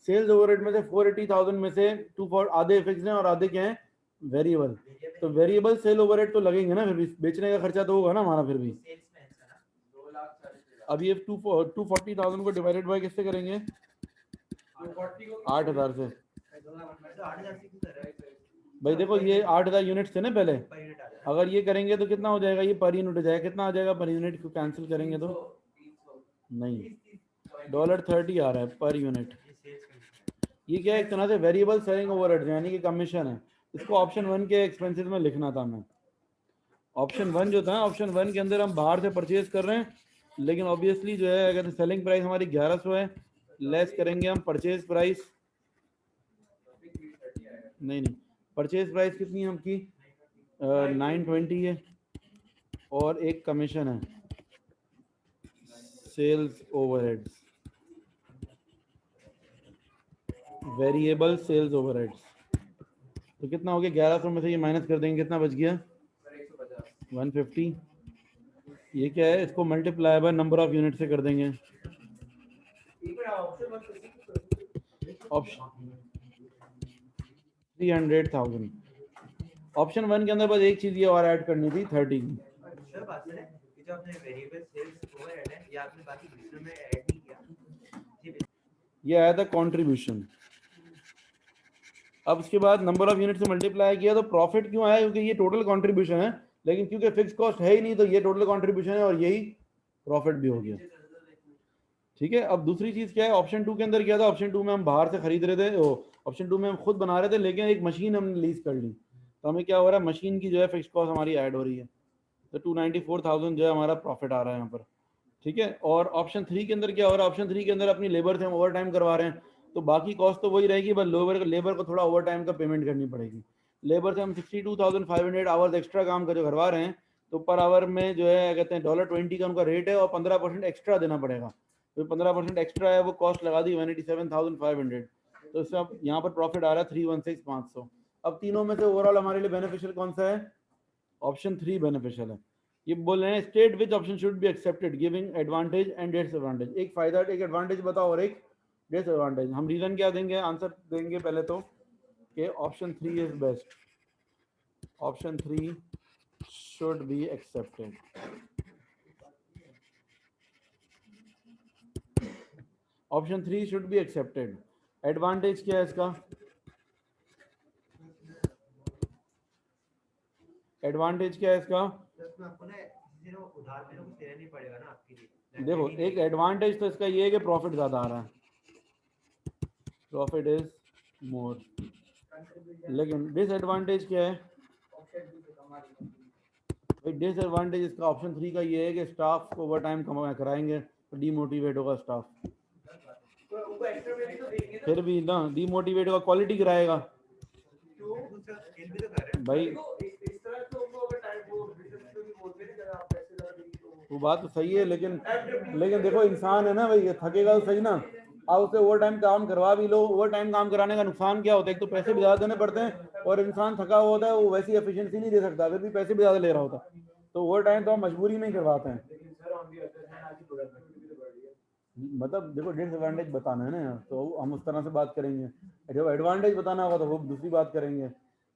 सेल्स ओवरहेड में से 480,000 में से आधे फिक्स हैं और आधे क्या हैं? वेरिएबल। तो वेरिएबल सेल ओवरहेड तो लगेंगे ना, फिर भी बेचने का खर्चा तो होगा ना हमारा फिर भी। अब ये 240,000 को डिवाइडेड बाय किससे करेंगे? 8,000 से। भाई देखो ये 8,000 यूनिट थे ना पहले, अगर ये करेंगे तो कितना हो जाएगा? ये पर यूनिट हो जाएगा। कितना आ जाएगा पर यूनिट को कैंसिल करेंगे तो? नहीं, $30 आ रहा है पर यूनिट। ये क्या है? एक तरह से वेरिएबल सेलिंग ओवरहेड्स यानी कि कमीशन है। इसको ऑप्शन 1 के एक्सपेंसेस में लिखना था मैं। ऑप्शन 1 जो था, ऑप्शन 1 के अंदर हम बाहर से परचेज कर रहे हैं, लेकिन ऑब्वियसली जो है अगर सेलिंग प्राइस हमारी 1100 है, लेस करेंगे हम परचेज प्राइस। नहीं, परचेज प्राइस कितनी है आपकी? 920 है, और एक कमीशन है sales overheads, variable sales overheads. तो कितना हो गया? 1100 में से ये माइनस कर देंगे, कितना बच गया? 150। ये क्या है? इसको multiply by number of unit से कर देंगे। ऑप्शन 300,000। ऑप्शन 1 के अंदर बस एक चीज ये और ऐड करनी थी, 30 की। सर बात है कि जो आपने वेरिएबल सेल्स ओवरहेड है, ये आपने बाकी दूसरे में ऐड नहीं किया। ये आया था कंट्रीब्यूशन। अब उसके बाद नंबर ऑफ यूनिट से मल्टीप्लाई किया तो प्रॉफिट क्यों आया? क्योंकि ये टोटल कंट्रीब्यूशन है, लेकिन क्योंकि फिक्स कॉस्ट है ही नहीं, तो ये टोटल कंट्रीब्यूशन है और यही प्रॉफिट भी हो गया। ठीक है। अब दूसरी चीज क्या है? ऑप्शन 2 के अंदर क्या था? ऑप्शन 2 में हम बाहर से खरीद रहे थे, ऑप्शन 2 में हम खुद बना रहे थे, लेकिन एक मशीन हमने लीज कर ली, तो हमें क्या हो रहा है? मशीन की जो है फिक्स कॉस्ट हमारी ऐड हो रही है, तो 294,000 जो है हमारा प्रॉफिट आ रहा है यहाँ पर। ठीक है। और ऑप्शन 3 के अंदर क्या हो रहा है? ऑप्शन 3 के अंदर अपनी लेबर से हम ओवर टाइम करवा रहे हैं, तो बाकी कॉस्ट तो वही रहेगी, बस लेबर को थोड़ा ओवर टाइम का पेमेंट करनी पड़ेगी। लेबर से हम 62,500 आवर्स एक्स्ट्रा काम करवा रहे हैं, तो पर आवर में जो है कहते हैं $20 का उनका रेट है, और 15% एक्स्ट्रा देना पड़ेगा। तो 15% एक्स्ट्रा है, वो कॉस्ट लगा दी 187,500। तो इससे अब यहाँ पर प्रॉफिट आ रहा है 316,500। अब तीनों में से ओवरऑल हमारे लिए बेनिफिशियल कौन सा है? ऑप्शन 3 बेनिफिशियल है। ये बोल रहे हैं state which option should be accepted giving advantage and disadvantage. एक फायदा, एक एडवांटेज बताओ और एक डिसएडवांटेज। हम रीजन क्या देंगे? आंसर देंगे पहले तो कि option 3 is best, option 3 should be accepted. Option 3 should be accepted. Advantage क्या है इसका? एडवांटेज क्या है इसका? आपको ना उधार में कुछ देना नहीं पड़ेगा ना आपके लिए। देखो, एक एडवांटेज तो इसका ये है कि प्रॉफिट ज्यादा आ रहा है, प्रॉफिट इज मोर। लेकिन डिसएडवांटेज क्या है? भाई डिसएडवांटेज इसका ऑप्शन 3 का ये है कि स्टाफ को ओवर टाइम कराएंगे तो डीमोटिवेट होगा स्टाफ। फिर भी ना डीमोटिवेट होगा, क्वालिटी गिराएगा भाई। वो बात तो सही है, लेकिन देखो इंसान है ना भाई, थकेगा तो सही ना। आप उससे ओवर टाइम काम करवा भी लो, ओवर टाइम काम कराने का नुकसान क्या होता है? एक तो पैसे भी ज्यादा देने पड़ते हैं, और इंसान थका हुआ होता है, वो वैसी एफिशिएंसी नहीं दे सकता, फिर भी पैसे भी ज्यादा ले रहा होता है। तो ओवर टाइम तो हम मजबूरी में ही करवाते हैं। मतलब देखो, डिसएडवांटेज बताना है ना यार, तो हम उस तरह से बात करेंगे। जब एडवांटेज बताना होगा तो वो दूसरी बात करेंगे।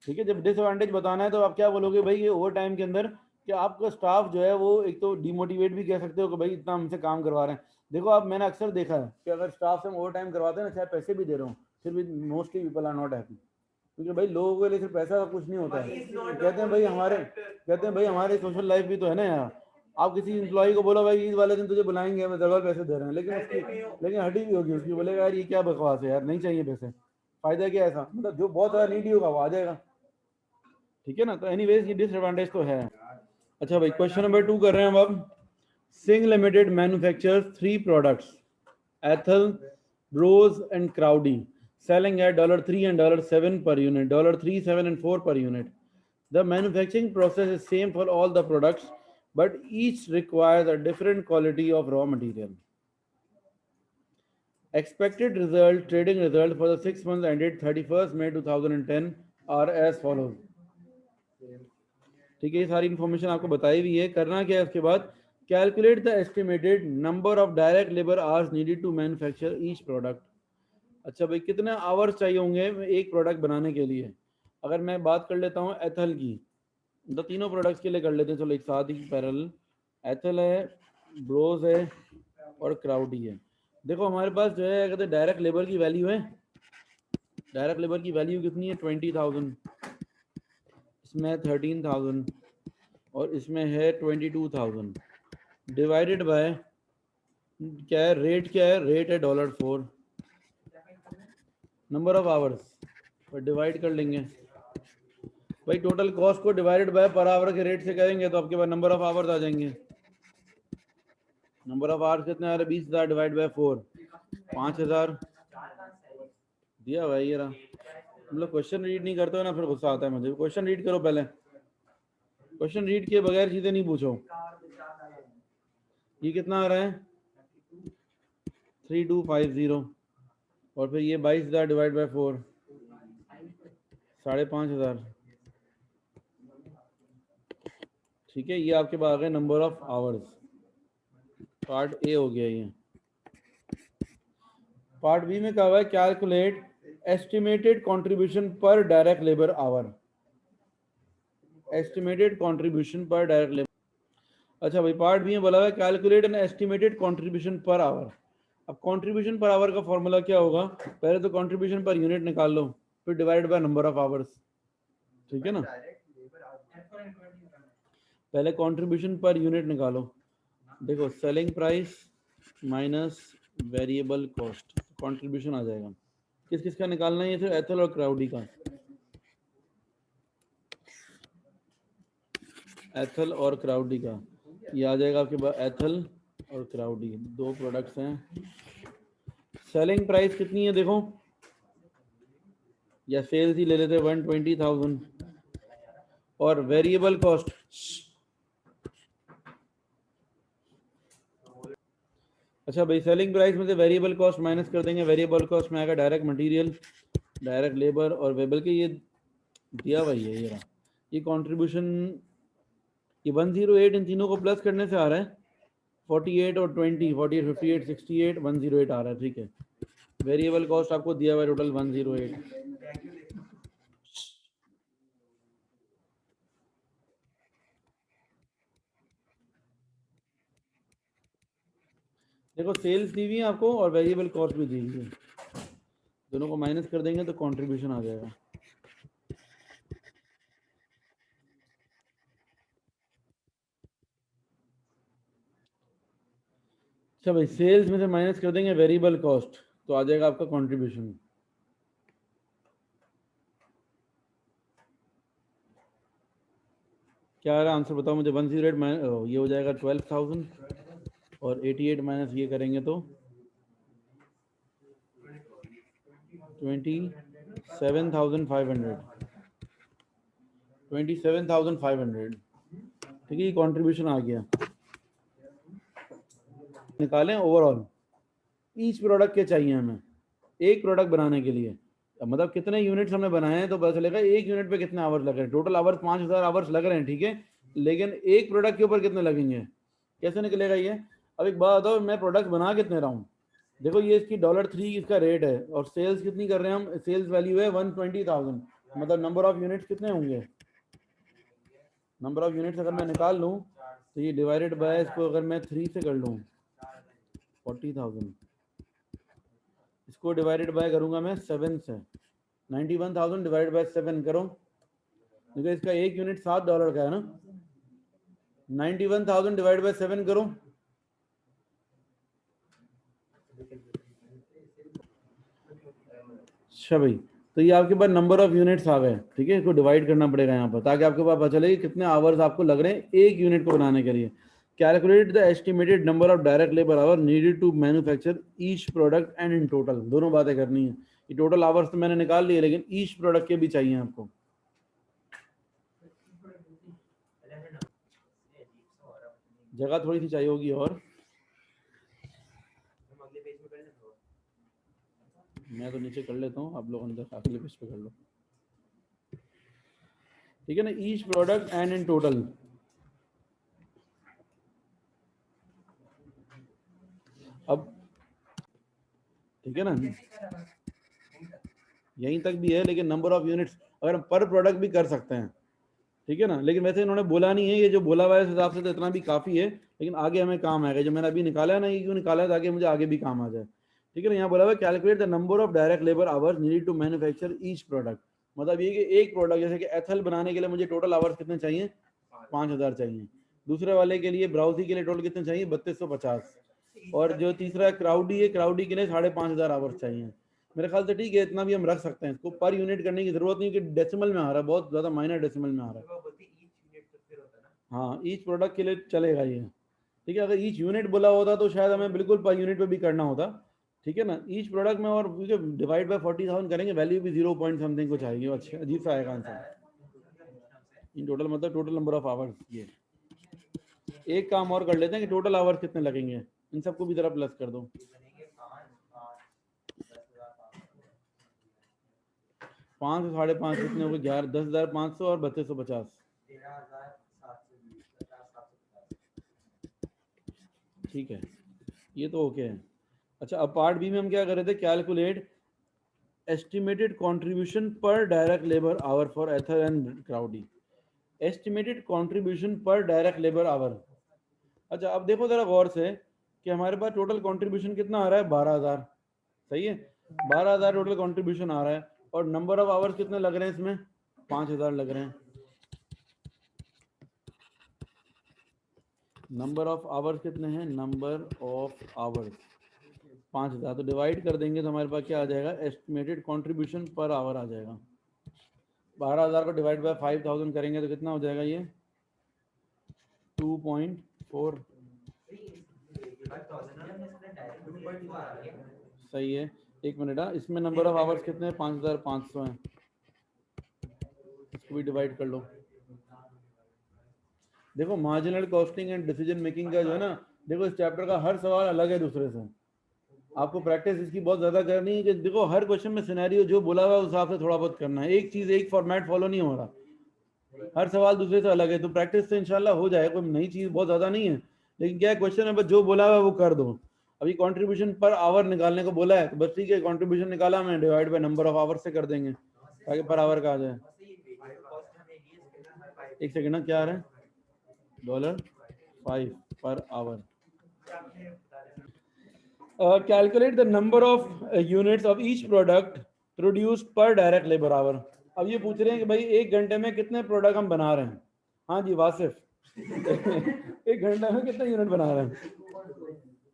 ठीक है। जब डिसएडवांटेज बताना है तो आप क्या बोलोगे भाई? ये ओवर टाइम के अंदर कि आपका स्टाफ जो है वो एक तो डिमोटिवेट भी कह सकते हो कि भाई इतना हमसे काम करवा रहे हैं। देखो आप, मैंने अक्सर देखा है कि अगर स्टाफ से हम ओवर टाइम करवाते हैं ना, चाहे पैसे भी दे रहे हो, फिर भी mostly people are not happy, क्योंकि भाई लोगों के लिए सिर्फ पैसा का कुछ नहीं होता है। कहते हैं भाई हमारे सोशल लाइफ भी तो है ना यार। आप किसी एम्प्लॉय को बोलो भाई ईद वाले दिन तुझे बुलाएंगे, हमें डबल पैसे दे रहे हैं, लेकिन हटी भी होगी उसकी, बोलेगा यार ये क्या बकवास है यार, नहीं चाहिए पैसे, फायदा क्या ऐसा? मतलब जो बहुत ज्यादा नीडी होगा वो आ जाएगा। ठीक है ना। तो एनीवेज ये डिसएडवांटेज तो है। अच्छा भाई, क्वेश्चन नंबर 2 कर रहे हैं अब। Singh limited manufactures 3 products, Ethel, Bros and Crowdy, selling at $3 and $7 per unit, $3, $7 and $4 per unit. The manufacturing process is same for all the products, but each requires a different quality of raw material. Expected result, trading result for the 6 months ended 31st May 2010 are as follows. ठीक है, ये सारी information आपको बताई हुई है। करना क्या है उसके बाद, calculate the estimated number of direct labour hours needed to manufacture each product. अच्छा भाई, कितने आवर्स चाहिए होंगे एक प्रोडक्ट बनाने के लिए? अगर मैं बात कर लेता हूँ एथल की, तो तीनों प्रोडक्ट्स के लिए कर लेते हैं, चलो एक साथ ही पैरेलल। एथल है, ब्रोज है और क्राउडी है। देखो हमारे पास जो है कहते डायरेक्ट लेबर की वैल्यू है, डायरेक्ट लेबर की वैल्यू कितनी है 20,000, इसमें 13,000 और इसमें है 22,000, डिवाइडेड बाय क्या है, रेट क्या है, रेट है $4, number of hours per divide कर लेंगे भाई, टोटल कॉस्ट को डिवाइडेड बाय पर आवर के रेट से करेंगे तो आपके पास नंबर ऑफ आवर्स आ जाएंगे। नंबर ऑफ आवर्स कितने आ रहे, 20,000 डिवाइड बाय 4, 5,000 दिया भाई। ये रहा, हम लोग क्वेश्चन रीड नहीं करते हो ना, फिर गुस्सा आता है मुझे। क्वेश्चन रीड करो पहले, क्वेश्चन रीड किए बगैर चीजें नहीं पूछो। ये कितना आ रहा है 3250 और फिर ये 22,000 डिवाइड बाय 4, 5,500। ठीक है, ये आपके पास आ गए number of hours. Part A हो गया ये। पार्ट बी में क्या हुआ है, calculate estimated contribution per direct labour our, estimated contribution per direct labour. अच्छा भाई, पार्ट बी में बोला हुआ है calculate an estimated contribution per hour. अब कंट्रीब्यूशन पर आवर का फॉर्मूला क्या होगा, पहले तो कंट्रीब्यूशन पर यूनिट निकाल लो, फिर divide by number of hours. ठीक है ना, पहले कंट्रीब्यूशन पर यूनिट निकालो। देखो selling price minus variable cost, contribution आ जाएगा। किस किस का निकालना है ये, सिर्फ एथल और क्राउडी का। एथल और क्राउडी का ये आ जाएगा आपके पास, एथल और क्राउडी दो प्रोडक्ट्स हैं। सेलिंग प्राइस कितनी है देखो, या सेल्स ही ले लेते 120,000 और वेरिएबल कॉस्ट, अच्छा भाई सेलिंग प्राइस में से वेरिएबल कॉस्ट माइनस कर देंगे। वेरिएबल कॉस्ट में आएगा डायरेक्ट मटेरियल, डायरेक्ट लेबर और वेबल के, ये दिया भाई है। ये रहा, ये कंट्रीब्यूशन, ये 108 इन तीनों को प्लस करने से आ रहा है 48 और 20, 48, 58, 68, 108 आ रहा है। ठीक है, वेरिएबल कॉस्ट आपको दिया हुआ है टोटल 108। देखो सेल्स दी हुई है आपको और वेरिएबल कॉस्ट भी दी हुई है, दोनों को माइनस कर देंगे तो कंट्रीब्यूशन आ जाएगा। अच्छा भाई, सेल्स में से माइनस कर देंगे वेरिएबल कॉस्ट तो आ जाएगा आपका कंट्रीब्यूशन। क्या आ रहा है आंसर बताओ मुझे। 108 ये हो जाएगा 12,000 और 88 माइनस ये करेंगे तो 27,500, 27,500। ठीक है, ये कंट्रीब्यूशन आ गया। निकालें ओवरऑल ईच प्रोडक्ट के चाहिए हमें एक प्रोडक्ट बनाने के लिए, मतलब कितने यूनिट्स हमने बनाए हैं तो पता चलेगा एक यूनिट पे कितने आवर्स लग रहे हैं। टोटल आवर्स 5,000 आवर्स लग रहे हैं, ठीक है, लेकिन एक प्रोडक्ट के ऊपर कितने लगेंगे, कैसे निकलेगा ये। अब एक बात बताओ, मैं प्रोडक्ट बना कितने रहा हूँ। देखो ये इसकी $3 इसका रेट है और सेल्स कितनी कर रहे हैं हम, सेल्स वैल्यू है 120,000, मतलब नंबर ऑफ यूनिट्स कितने होंगे, नंबर ऑफ यूनिट्स अगर मैं निकाल लूँ तो ये डिवाइडेड बाय, इसको अगर मैं 3 से कर लूँ 40,000, इसको डिवाइडेड बाय करूंगा मैं 7 से, 91,000 डिवाइडेड बाय 7 करो, क्योंकि इसका एक यूनिट $7 का है ना। 91,000 डिवाइड बाय 7 करो, अच्छा भाई, तो ये आपके पास नंबर ऑफ यूनिट्स आ गए। ठीक है, इसको डिवाइड करना पड़ेगा यहाँ पर ताकि आपके पास पता चले कि कितने आवर्स आपको लग रहे हैं एक यूनिट को बनाने के लिए। Calculate the estimated number of direct labour hour needed to manufacture each product and in total, दोनों बातें करनी है। ये टोटल आवर्स तो मैंने निकाल लिए, लेकिन ईच प्रोडक्ट के भी चाहिए आपको। जगह थोड़ी सी चाहिए होगी और मैं तो नीचे कर लेता हूँ, आप लोग अंदर अगले पेज पे कर लो। ठीक है ना, each product and in total. अब ठीक है ना, यहीं तक भी है, लेकिन नंबर ऑफ यूनिट्स अगर हम पर प्रोडक्ट भी कर सकते हैं, ठीक है ना, लेकिन वैसे इन्होंने बोला नहीं है, ये जो बोला हुआ है इस हिसाब से तो इतना भी काफ़ी है, लेकिन आगे हमें काम आएगा। जो मैंने अभी निकाला है ना, ये क्यों निकाला है, ताकि मुझे आगे भी काम आ जाए। ठीक है ना, यहाँ बोला हुआ है calculate the number of direct labour hours needed to manufacture each product. मतलब ये कि एक प्रोडक्ट जैसे कि एथल बनाने के लिए मुझे टोटल आवर्स कितने चाहिए, 5000 चाहिए। दूसरे वाले के लिए ब्राउजी के लिए टोटल कितने चाहिए, 3250। और जो तीसरा क्राउडी है, क्राउडी के लिए 5500 आवर्स चाहिए। मेरे ख्याल से ठीक है, इतना भी हम रख सकते हैं। इसको पर यूनिट करने की जरूरत नहीं कि डेसिमल में आ रहा है, बहुत ज़्यादा माइनर डेसिमल में आ रहा है। हाँ, ईच प्रोडक्ट के लिए चलेगा ये। ठीक है, अगर ईच यूनिट बोला होता तो शायद हमें बिल्कुल पर यूनिट पे भी करना होता। ठीक है ना, ईच प्रोडक्ट में और डिवाइड बाय 40,000 करेंगे, वैल्यू भी 0 पॉइंट समथिंग कुछ आएगी। अच्छा, अजीब सा आएगा आंसर। इन टोटल मतलब टोटल नंबर ऑफ आवर्स। ये एक काम और कर लेते हैं कि टोटल आवर्स कितने लगेंगे, इन सबको भी जरा प्लस कर दो। 5 से 5.5 कितने हो गए, 10,500 और 3250। ठीक है, ये तो ओके है। अच्छा, अब पार्ट बी में हम क्या कर रहे थे, calculate estimated contribution per direct labour hour for Ether and Crowdy. Estimated contribution per direct labour hour. अच्छा, अब देखो जरा गौर से कि हमारे पास टोटल कंट्रीब्यूशन कितना आ रहा है, 12,000। सही है, 12,000 टोटल कंट्रीब्यूशन आ रहा है, और नंबर ऑफ आवर्स कितने लग रहे हैं इसमें, 5,000 लग रहे हैं। नंबर ऑफ आवर्स कितने हैं, नंबर ऑफ आवर्स 5,000, तो डिवाइड कर देंगे तो हमारे पास क्या आ जाएगा, एस्टिमेटेड कंट्रीब्यूशन पर आवर आ जाएगा। 12,000 को डिवाइड बाय 5,000 करेंगे तो कितना हो जाएगा, ये 2.4। सही है, एक मिनट। इसमें नंबर ऑफ आवर्स कितने हैं, 5,500 हैं। इसको भी डिवाइड कर लो। देखो, marginal costing and decision making का जो है ना, देखो इस चैप्टर का हर सवाल अलग है दूसरे से। आपको प्रैक्टिस इसकी बहुत ज़्यादा करनी है कि देखो हर क्वेश्चन में सिनेरियो जो बोला हुआ है उस हिसाब से थोड़ा बहुत करना है। एक चीज़, एक फॉर्मेट फॉलो नहीं हो रहा, हर सवाल दूसरे से अलग है। तो प्रैक्टिस से इंशाल्लाह हो जाए, कोई नई चीज़ बहुत ज़्यादा नहीं है, लेकिन क्या है, क्वेश्चन है बस जो बोला हुआ है वो कर दो। अभी कंट्रीब्यूशन पर आवर निकालने को बोला है, तो बस ठीक है, कंट्रीब्यूशन निकाला मैंने, divide by number of hour से कर देंगे ताकि पर आवर का आ जाए। एक सेकेंड ना, क्या आ रहा है, $5 per hour. Calculate the number of units of each product produced पर डायरेक्ट लेबर आवर। अब ये पूछ रहे हैं कि भाई 1 घंटे में कितने प्रोडक्ट हम बना रहे हैं। हाँ जी वासिफ 1 घंटे में कितने यूनिट बना रहे हैं,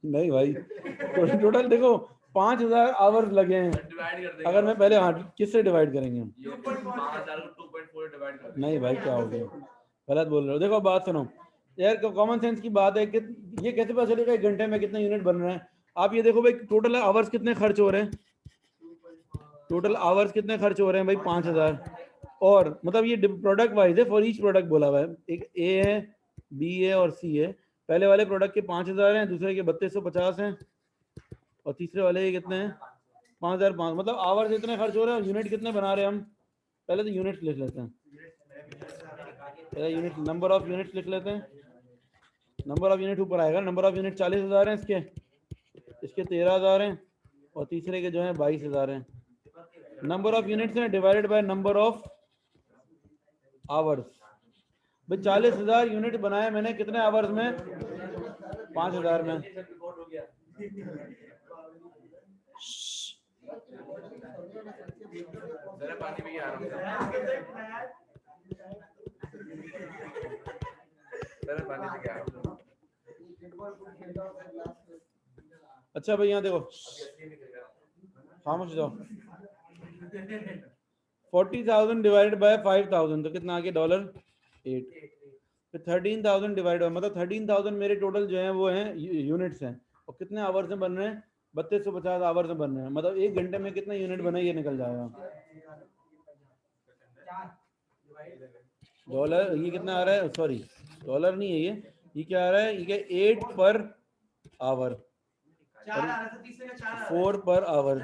नहीं भाई, टोटल देखो 5,000 आवर्स लगे हैं। अगर मैं पहले, हाँ, किससे डिवाइड करेंगे हम, 5,000 को 2.4 डिवाइड कर नहीं भाई क्या हो गया, गलत बोल रहे हो। देखो बात सुनो यार, कॉमन सेंस की बात है कि ये कैसे पता चलेगा 1 घंटे में कितने यूनिट बन रहे हैं। आप ये देखो भाई, टोटल आवर्स कितने खर्च हो रहे हैं, टोटल आवर्स कितने खर्च हो रहे हैं भाई, 5,000। और मतलब ये प्रोडक्ट वाइज है, फॉर ईच प्रोडक्ट बोला हुआ है। एक ए है, बी है और सी है। पहले वाले प्रोडक्ट के 5,000 हैं, दूसरे के 3250 हैं, और तीसरे वाले के कितने हैं, 5,500। मतलब आवर्स इतने खर्च हो रहे हैं, और यूनिट कितने बना रहे हैं हम। पहले तो यूनिट्स लिख लेते हैं, पहले यूनिट, नंबर ऑफ यूनिट्स लिख लेते हैं। नंबर ऑफ यूनिट ऊपर आएगा, नंबर ऑफ यूनिट 40,000 हैं इसके 13,000 हैं, और तीसरे के जो है 22,000 हैं। नंबर ऑफ यूनिट्स हैं divided by number of hours. भाई 40,000 यूनिट बनाए मैंने, कितने आवर्स में, 5,000 में। जरा पानी भी आ रहा है, जरा पानी भी आ रहा है। अच्छा भाई यहाँ देखो, खामोश जाओ। 40,000 डिवाइडेड बाय 5,000 तो कितना आ गया, $8। फिर 13,000 डिवाइड, मतलब 13,000 मेरे टोटल जो है वो हैं यूनिट्स हैं, और कितने आवर्स में बन रहे हैं, 3250 आवर्स में बन रहे हैं। मतलब 1 घंटे में कितना यूनिट बना, ये निकल जाएगा। डॉलर, ये कितना आ रहा है, सॉरी डॉलर नहीं है ये क्या आ रहा है, ये 8 पर आवर, 4 पर आवर।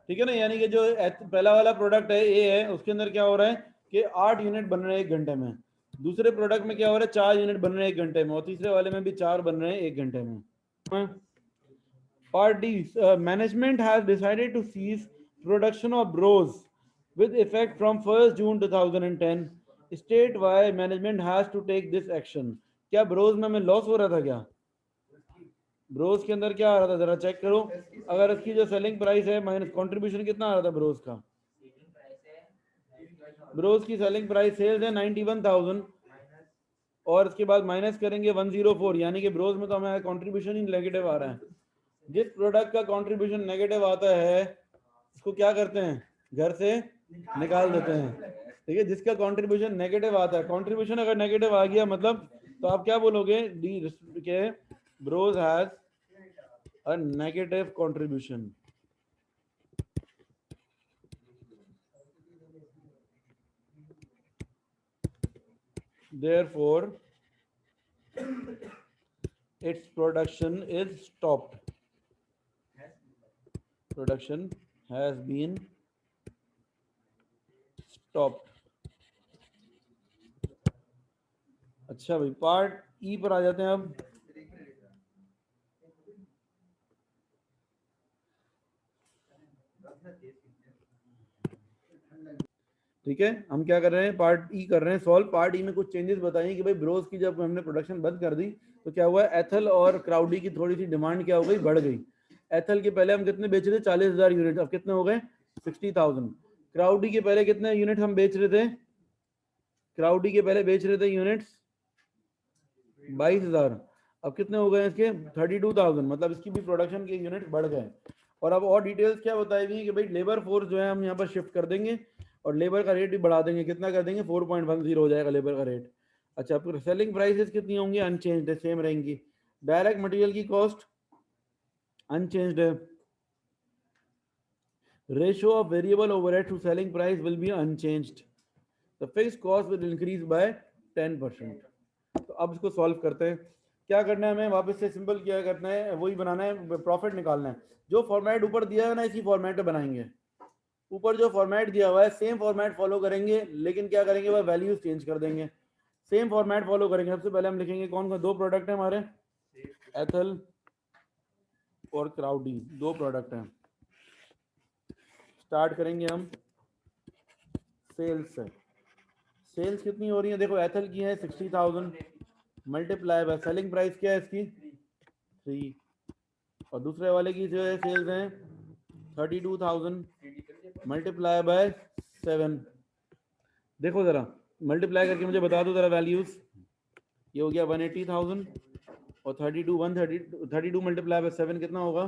ठीक है ना, यानी कि जो पहला वाला प्रोडक्ट है ए है, उसके अंदर क्या हो रहा है कि 8 यूनिट बन रहे हैं 1 घंटे में, दूसरे प्रोडक्ट में क्या हो रहा है 4 यूनिट बन रहे हैं 1 घंटे में, और तीसरे वाले में भी 4 बन रहे हैं 1 घंटे में। Part D, management has decided to cease production of bros with effect from 1st June 2010. State why management has to take this action. क्या ब्रोज में हमें लॉस हो रहा था क्या? ब्रोज के अंदर क्या आ रहा था जरा चेक करो, अगर इसकी जो सेलिंग प्राइस है माइनस कंट्रीब्यूशन कितना आ रहा था ब्रोज का? ब्रोज की सेलिंग प्राइस सेल्स है 91,000 और इसके बाद माइनस करेंगे 104, यानी कि ब्रोज में तो हमारा कंट्रीब्यूशन ही नेगेटिव आ रहा है। जिस प्रोडक्ट का कंट्रीब्यूशन नेगेटिव आता है उसको क्या करते हैं, घर से निकाल देते हैं। ठीक है, जिसका कंट्रीब्यूशन नेगेटिव आता है, कंट्रीब्यूशन अगर नेगेटिव आ गया मतलब तो आप क्या बोलोगे, D K Bros has a negative contribution. Therefore, its production is stopped. Production has been stopped. अच्छा भाई, पार्ट ई पर आ जाते हैं अब। ठीक है, हम क्या कर रहे हैं, पार्ट ई कर रहे हैं सॉल्व। पार्ट ई में कुछ चेंजेस बताइए कि भाई ब्रोज की जब हमने प्रोडक्शन बंद कर दी तो क्या हुआ, एथल और क्राउडी की थोड़ी सी डिमांड क्या हो गई, बढ़ गई। एथल के पहले हम कितने बेच रहे थे, 40,000 यूनिट, अब कितने हो गए 60,000। क्राउडी के पहले कितने यूनिट हम बेच रहे थे, क्राउडी के पहले बेच रहे थे यूनिट्स 22,000, अब कितने हो गए इसके 32,000, मतलब इसकी भी प्रोडक्शन के यूनिट बढ़ गए। और अब और डिटेल्स क्या बताई हुई कि भाई लेबर फोर्स जो है हम यहाँ पर शिफ्ट कर देंगे और लेबर का रेट भी बढ़ा देंगे, कितना कर देंगे 4.10 हो जाएगा लेबर का रेट। अच्छा, फिर सेलिंग प्राइसेस कितनी होंगी, अनचेंज्ड है, सेम रहेंगी। डायरेक्ट मटेरियल की कॉस्ट अनचेंज्ड है। Ratio of variable overhead to selling price will be unchanged. The fixed cost will increase by 10%। तो अब इसको सॉल्व करते हैं। क्या करना है हमें, वापस से सिंपल क्या करना है, वही बनाना है, प्रॉफिट निकालना है। जो फॉर्मेट ऊपर दिया है ना इसी फॉर्मेट पे बनाएंगे। ऊपर जो फॉर्मेट दिया हुआ है सेम फॉर्मेट फॉलो करेंगे, लेकिन क्या करेंगे वह वैल्यूज चेंज कर देंगे। सेम फॉर्मेट फॉलो करेंगे। सबसे पहले हम लिखेंगे कौन कौन, दो प्रोडक्ट है हमारे, एथल और क्राउडी, दो प्रोडक्ट हैं। स्टार्ट करेंगे हम सेल्स से। सेल्स कितनी हो रही है, देखो एथल की है 60,000 मल्टीप्लाई बाय सेलिंग प्राइस क्या है इसकी 3, और दूसरे वाले की जो है सेल्स हैं 32,000 मल्टीप्लाई बाय 7। देखो जरा मल्टीप्लाई करके मुझे बता दो जरा वैल्यूज। ये हो गया 180,000 और 32 मल्टीप्लाई बाय 7 कितना होगा,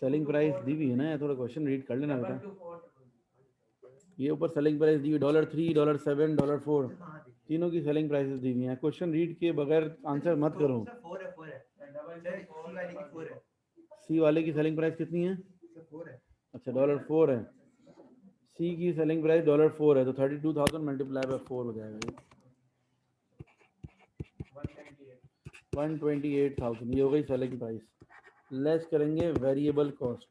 सेलिंग प्राइस दी हुई है ना, थोड़ा क्वेश्चन रीड कर लेना बेटा। ये ऊपर सेलिंग प्राइस दी हुई $3, $7, $4, तीनों की सेलिंग प्राइसेस दी हुई हैं। क्वेश्चन रीड के बगैर आंसर मत करो। सी वाले की सेलिंग प्राइस कितनी है, अच्छा $4 है। सी की सेलिंग प्राइस $4 है, तो 32,000 मल्टीप्लाई बाय 4 हो जाएगा, 128,000। ये हो गई सेलिंग प्राइस। लेस करेंगे वेरिएबल कॉस्ट,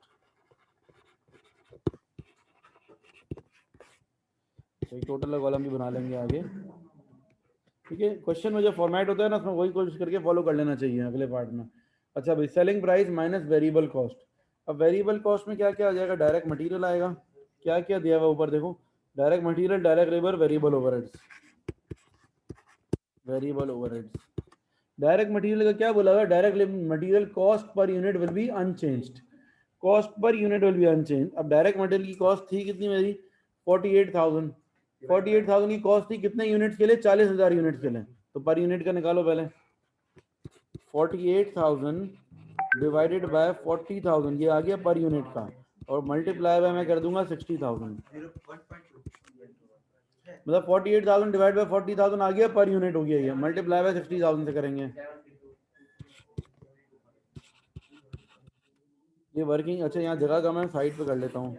टोटल कॉलम भी बना लेंगे आगे। ठीक है, क्वेश्चन में जो फॉर्मेट होता है ना उसमें वही कोशिश करके फॉलो कर लेना चाहिए अगले पार्ट में। अच्छा भाई, selling price minus variable cost. अब वेरिएबल कॉस्ट में क्या क्या आ जाएगा, डायरेक्ट मटेरियल आएगा, क्या क्या दिया हुआ ऊपर देखो, direct material, direct labour, variable overheads. Variable overheads, direct material का क्या बोला हुआ, direct material cost per unit will be unchanged, cost per unit will be unchange. अब डायरेक्ट मटेरियल की कॉस्ट थी कितनी मेरी 48,000, 48,000 की कॉस्ट थी कितने यूनिट्स के लिए, 40,000 यूनिट्स के लिए, तो पर यूनिट का निकालो पहले। 48,000 डिवाइडेड बाय 40,000, ये आ गया पर यूनिट का, और मल्टीप्लाई बाय मैं कर दूंगा 60,000, मतलब 48,000 डिवाइड बाय 40,000 आ गया पर यूनिट हो गया, ये मल्टीप्लाई बाय 60,000 से करेंगे। ये वर्किंग, अच्छा यहाँ जगह का मैं साइड पे कर लेता हूँ।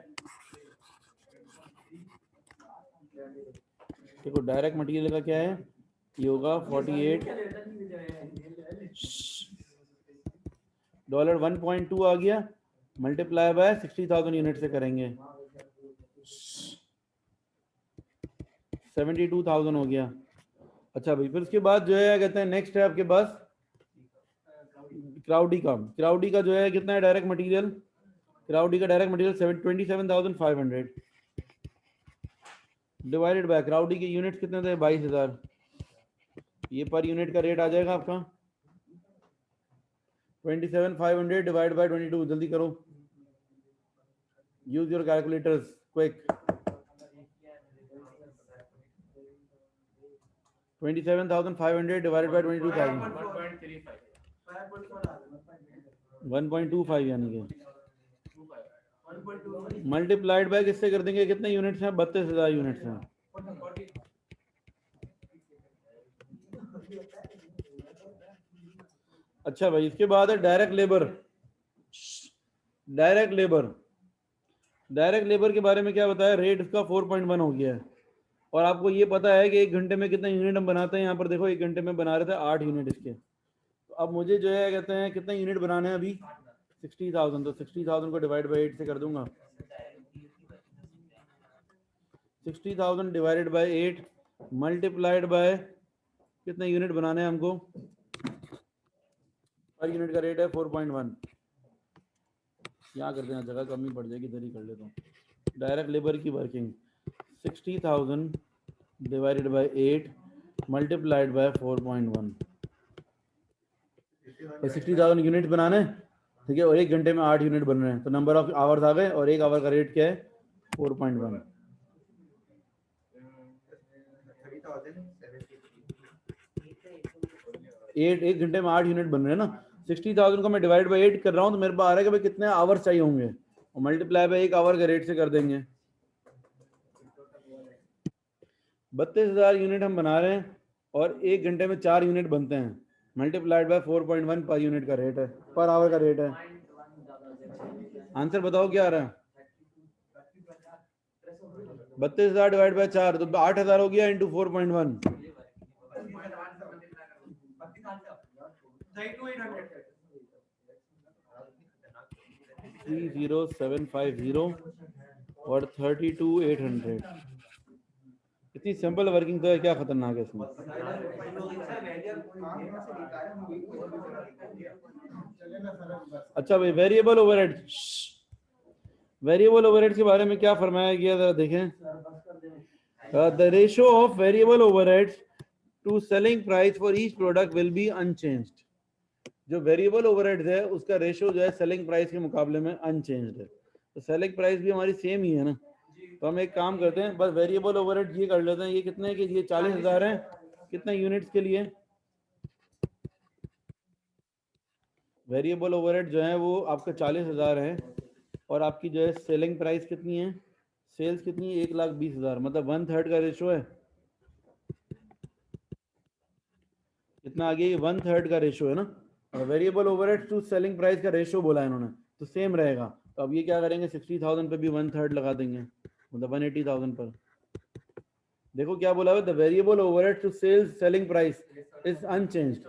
देखो डायरेक्ट मटेरियल का क्या है, ये होगा 48 डॉलर 1.2 आ गया, मल्टीप्लाई बाय 60,000 यूनिट से करेंगे, 72,000 हो गया। अच्छा भाई, फिर उसके बाद जो है कहते हैं नेक्स्ट है आपके पास क्राउडी का जो है कितना है डायरेक्ट मटेरियल, क्राउडी का direct material 27,500 divided by crowdy के यूनिट कितने थे 22,000, ये पर यूनिट का रेट आ जाएगा आपका 27,500 डिवाइड बाय 22, जल्दी करो, use your calculators quick. 27,500 divided by 22,000 1.25 यानी कि मल्टीप्लाइड बाय किससे कर देंगे, कितने यूनिट्स हैं 32,000 यूनिट्स हैं। अच्छा भाई, इसके बाद है डायरेक्ट लेबर के बारे में क्या बताया, रेट इसका 4.1 हो गया है, और आपको ये पता है कि 1 घंटे में कितने यूनिट हम बनाते हैं, यहाँ पर देखो 1 घंटे में बना रहे थे 8 यूनिट इसके। तो अब मुझे जो है कहते हैं कितने यूनिट बनाने हैं अभी 60,000, तो 60,000 को डिवाइड बाई 8 से कर दूंगा, 60,000 डिवाइडेड बाई 8 मल्टीप्लाइड बाय कितने यूनिट बनाने हैं हमको, पर यूनिट का रेट है 4.1, यहाँ कर देना, जगह कमी पड़ जाएगी, इधर ही कर लेता हूँ। डायरेक्ट लेबर की working 60,000 divided by 8 multiplied by 4.1, 60,000 unit बनाने, ठीक है, और 1 घंटे में 8 यूनिट बन रहे हैं, तो नंबर ऑफ आवर्स आ गए, और 1 आवर का रेट क्या है 4.1। 1 घंटे में 8 यूनिट बन रहे हैं ना, 60,000 को मैं डिवाइड बाय 8 कर रहा हूँ, तो मेरे पास आ रहा है कि भाई कितने आवर्स चाहिए होंगे, और मल्टीप्लाई बाय 1 आवर के रेट से कर देंगे। 32,000 यूनिट हम बना रहे हैं, और 1 घंटे में 4 यूनिट बनते हैं, मल्टीप्लाइड बाय 4.1 पर यूनिट का रेट है, पर आवर का रेट है। आंसर बताओ क्या आ रहा है, 32,000 डिवाइड बाय 4 तो 8,000 हो गया इंटू 4.1, 30750 और 32,800। इतनी सिंपल वर्किंग तो है, क्या खतरनाक है इसमें। अच्छा भाई, वेरिएबल ओवरहेड के बारे में क्या फरमाया गया, जरा देखें। The ratio of variable overheads to selling price for each product will be unchanged. जो वेरिएबल ओवरहेड्स है उसका रेशियो जो है सेलिंग प्राइस के मुकाबले में अनचेंज्ड है, तो सेलिंग प्राइस भी हमारी सेम ही है ना, तो हम एक काम करते हैं, बस वेरिएबल ओवरहेड ये कर लेते हैं, ये कितने के, ये 40,000 है, कितने यूनिट्स के लिए, वेरिएबल ओवरहेड जो है वो आपका 40,000 है, और आपकी जो है सेलिंग प्राइस कितनी है, सेल्स कितनी है 1,20,000, मतलब 1/3 का रेशियो है, कितना आ गया, ये 1/3 का रेशियो है ना, और variable overhead to selling price का रेशियो बोला है इन्होंने, तो सेम रहेगा। तो अब ये क्या करेंगे, 60,000 पे भी 1/3 लगा देंगे, मतलब 180,000 पर। देखो क्या बोला है, the variable overhead to sales selling price is unchanged.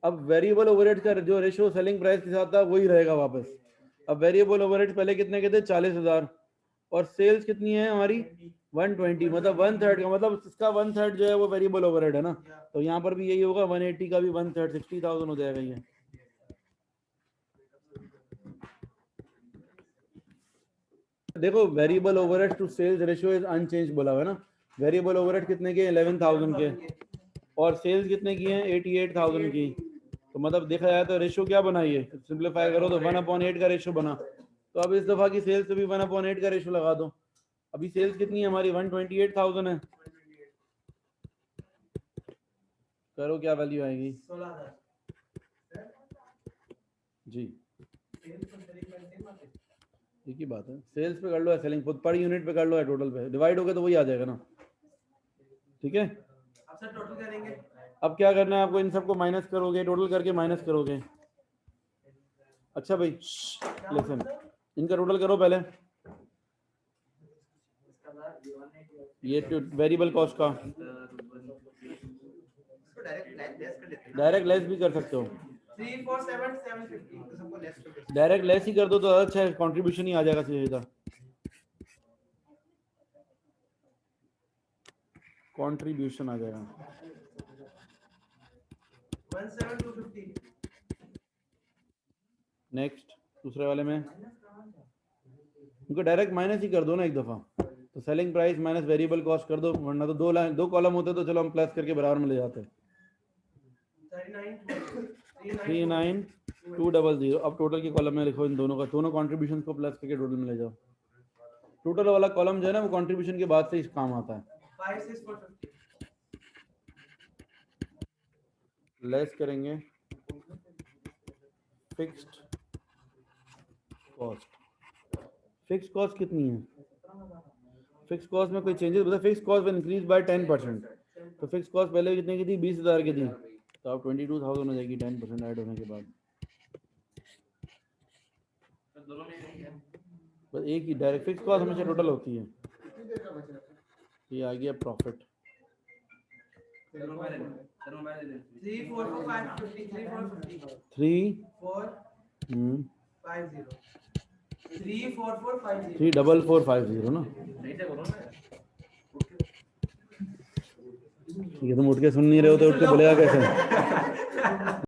अब वेरिएबल ओवरहेड का जो रेशियो सेलिंग प्राइस के साथ था वही रहेगा वापस। अब वेरिएबल ओवरहेड पहले कितने के थे 40,000, और सेल्स कितनी है हमारी 120, मतलब 1/3 का, मतलब इसका 1/3 जो है वो वेरिएबल ओवरहेड है ना, तो यहाँ पर भी यही होगा, 180 का भी 1/3 60,000 हो जाएगा ये। देखो variable overhead to sales ratio is unchange बोला हुआ है ना, वेरिएबल ओवरहेड कितने के 11,000 के, और सेल्स कितने की हैं 88,000 की, तो मतलब देखा जाए तो रेशियो क्या बना, ये सिंप्लीफाई करो तो 1/8 का रेशियो बना। तो अब इस दफा की सेल्स पे भी 1/8 का रेशियो लगा दो। अभी सेल्स कितनी है हमारी 128,000 है, करो क्या वैल्यू आएगी 16,000 जी, एक ही बात है, सेल्स पे कर लो या सेलिंग पर यूनिट पे कर लो या टोटल पे, डिवाइड होगा तो वही आ जाएगा ना, ठीक है। अब सर टोटल करेंगे, अब क्या करना है आपको, इन सबको माइनस करोगे, टोटल करके माइनस करोगे। अच्छा भाई लिसन, इनका टोटल करो पहले, ये वेरिएबल कॉस्ट का डायरेक्ट लेस कर लेते हैं, डायरेक्ट लेस भी कर सकते हो, 347,750 तो सबको लेस कर दो। डायरेक्ट लेस ही कर दो तो ज़्यादा अच्छा है, कंट्रीब्यूशन ही आ जाएगा सीधा, कंट्रीब्यूशन आ जाएगा। 17,250 नेक्स्ट दूसरे वाले में उनको डायरेक्ट माइनस ही कर दो ना एक दफ़ा, तो selling price minus variable cost कर दो, वरना तो दो लाइन दो कॉलम होते तो चलो हम प्लस करके बराबर में ले जाते। 39,200। अब टोटल के कॉलम में लिखो इन दोनों का, दोनों कंट्रीब्यूशन को प्लस करके टोटल में ले जाओ। टोटल वाला कॉलम जो है ना वो कंट्रीब्यूशन के बाद से इस काम आता है। 56,450 लेस करेंगे फिक्स्ड कॉस्ट। फिक्स कॉस्ट कितनी है? फिक्स कॉस्ट में कोई चेंजेस बता? Fix cost will increase by 10%। तो फिक्स कॉस्ट पहले कितने की थी? 20,000 की थी, तो अब 22,000 हो जाएगी 10% ऐड होने के बाद। बस एक ही डायरेक्ट फिक्स कॉस्ट हमेशा टोटल होती है। ये आ गया प्रॉफिट। 344,550 34450 ना। ये तुम उठ के सुन नहीं रहे हो तो उठ के बोलेगा कैसे?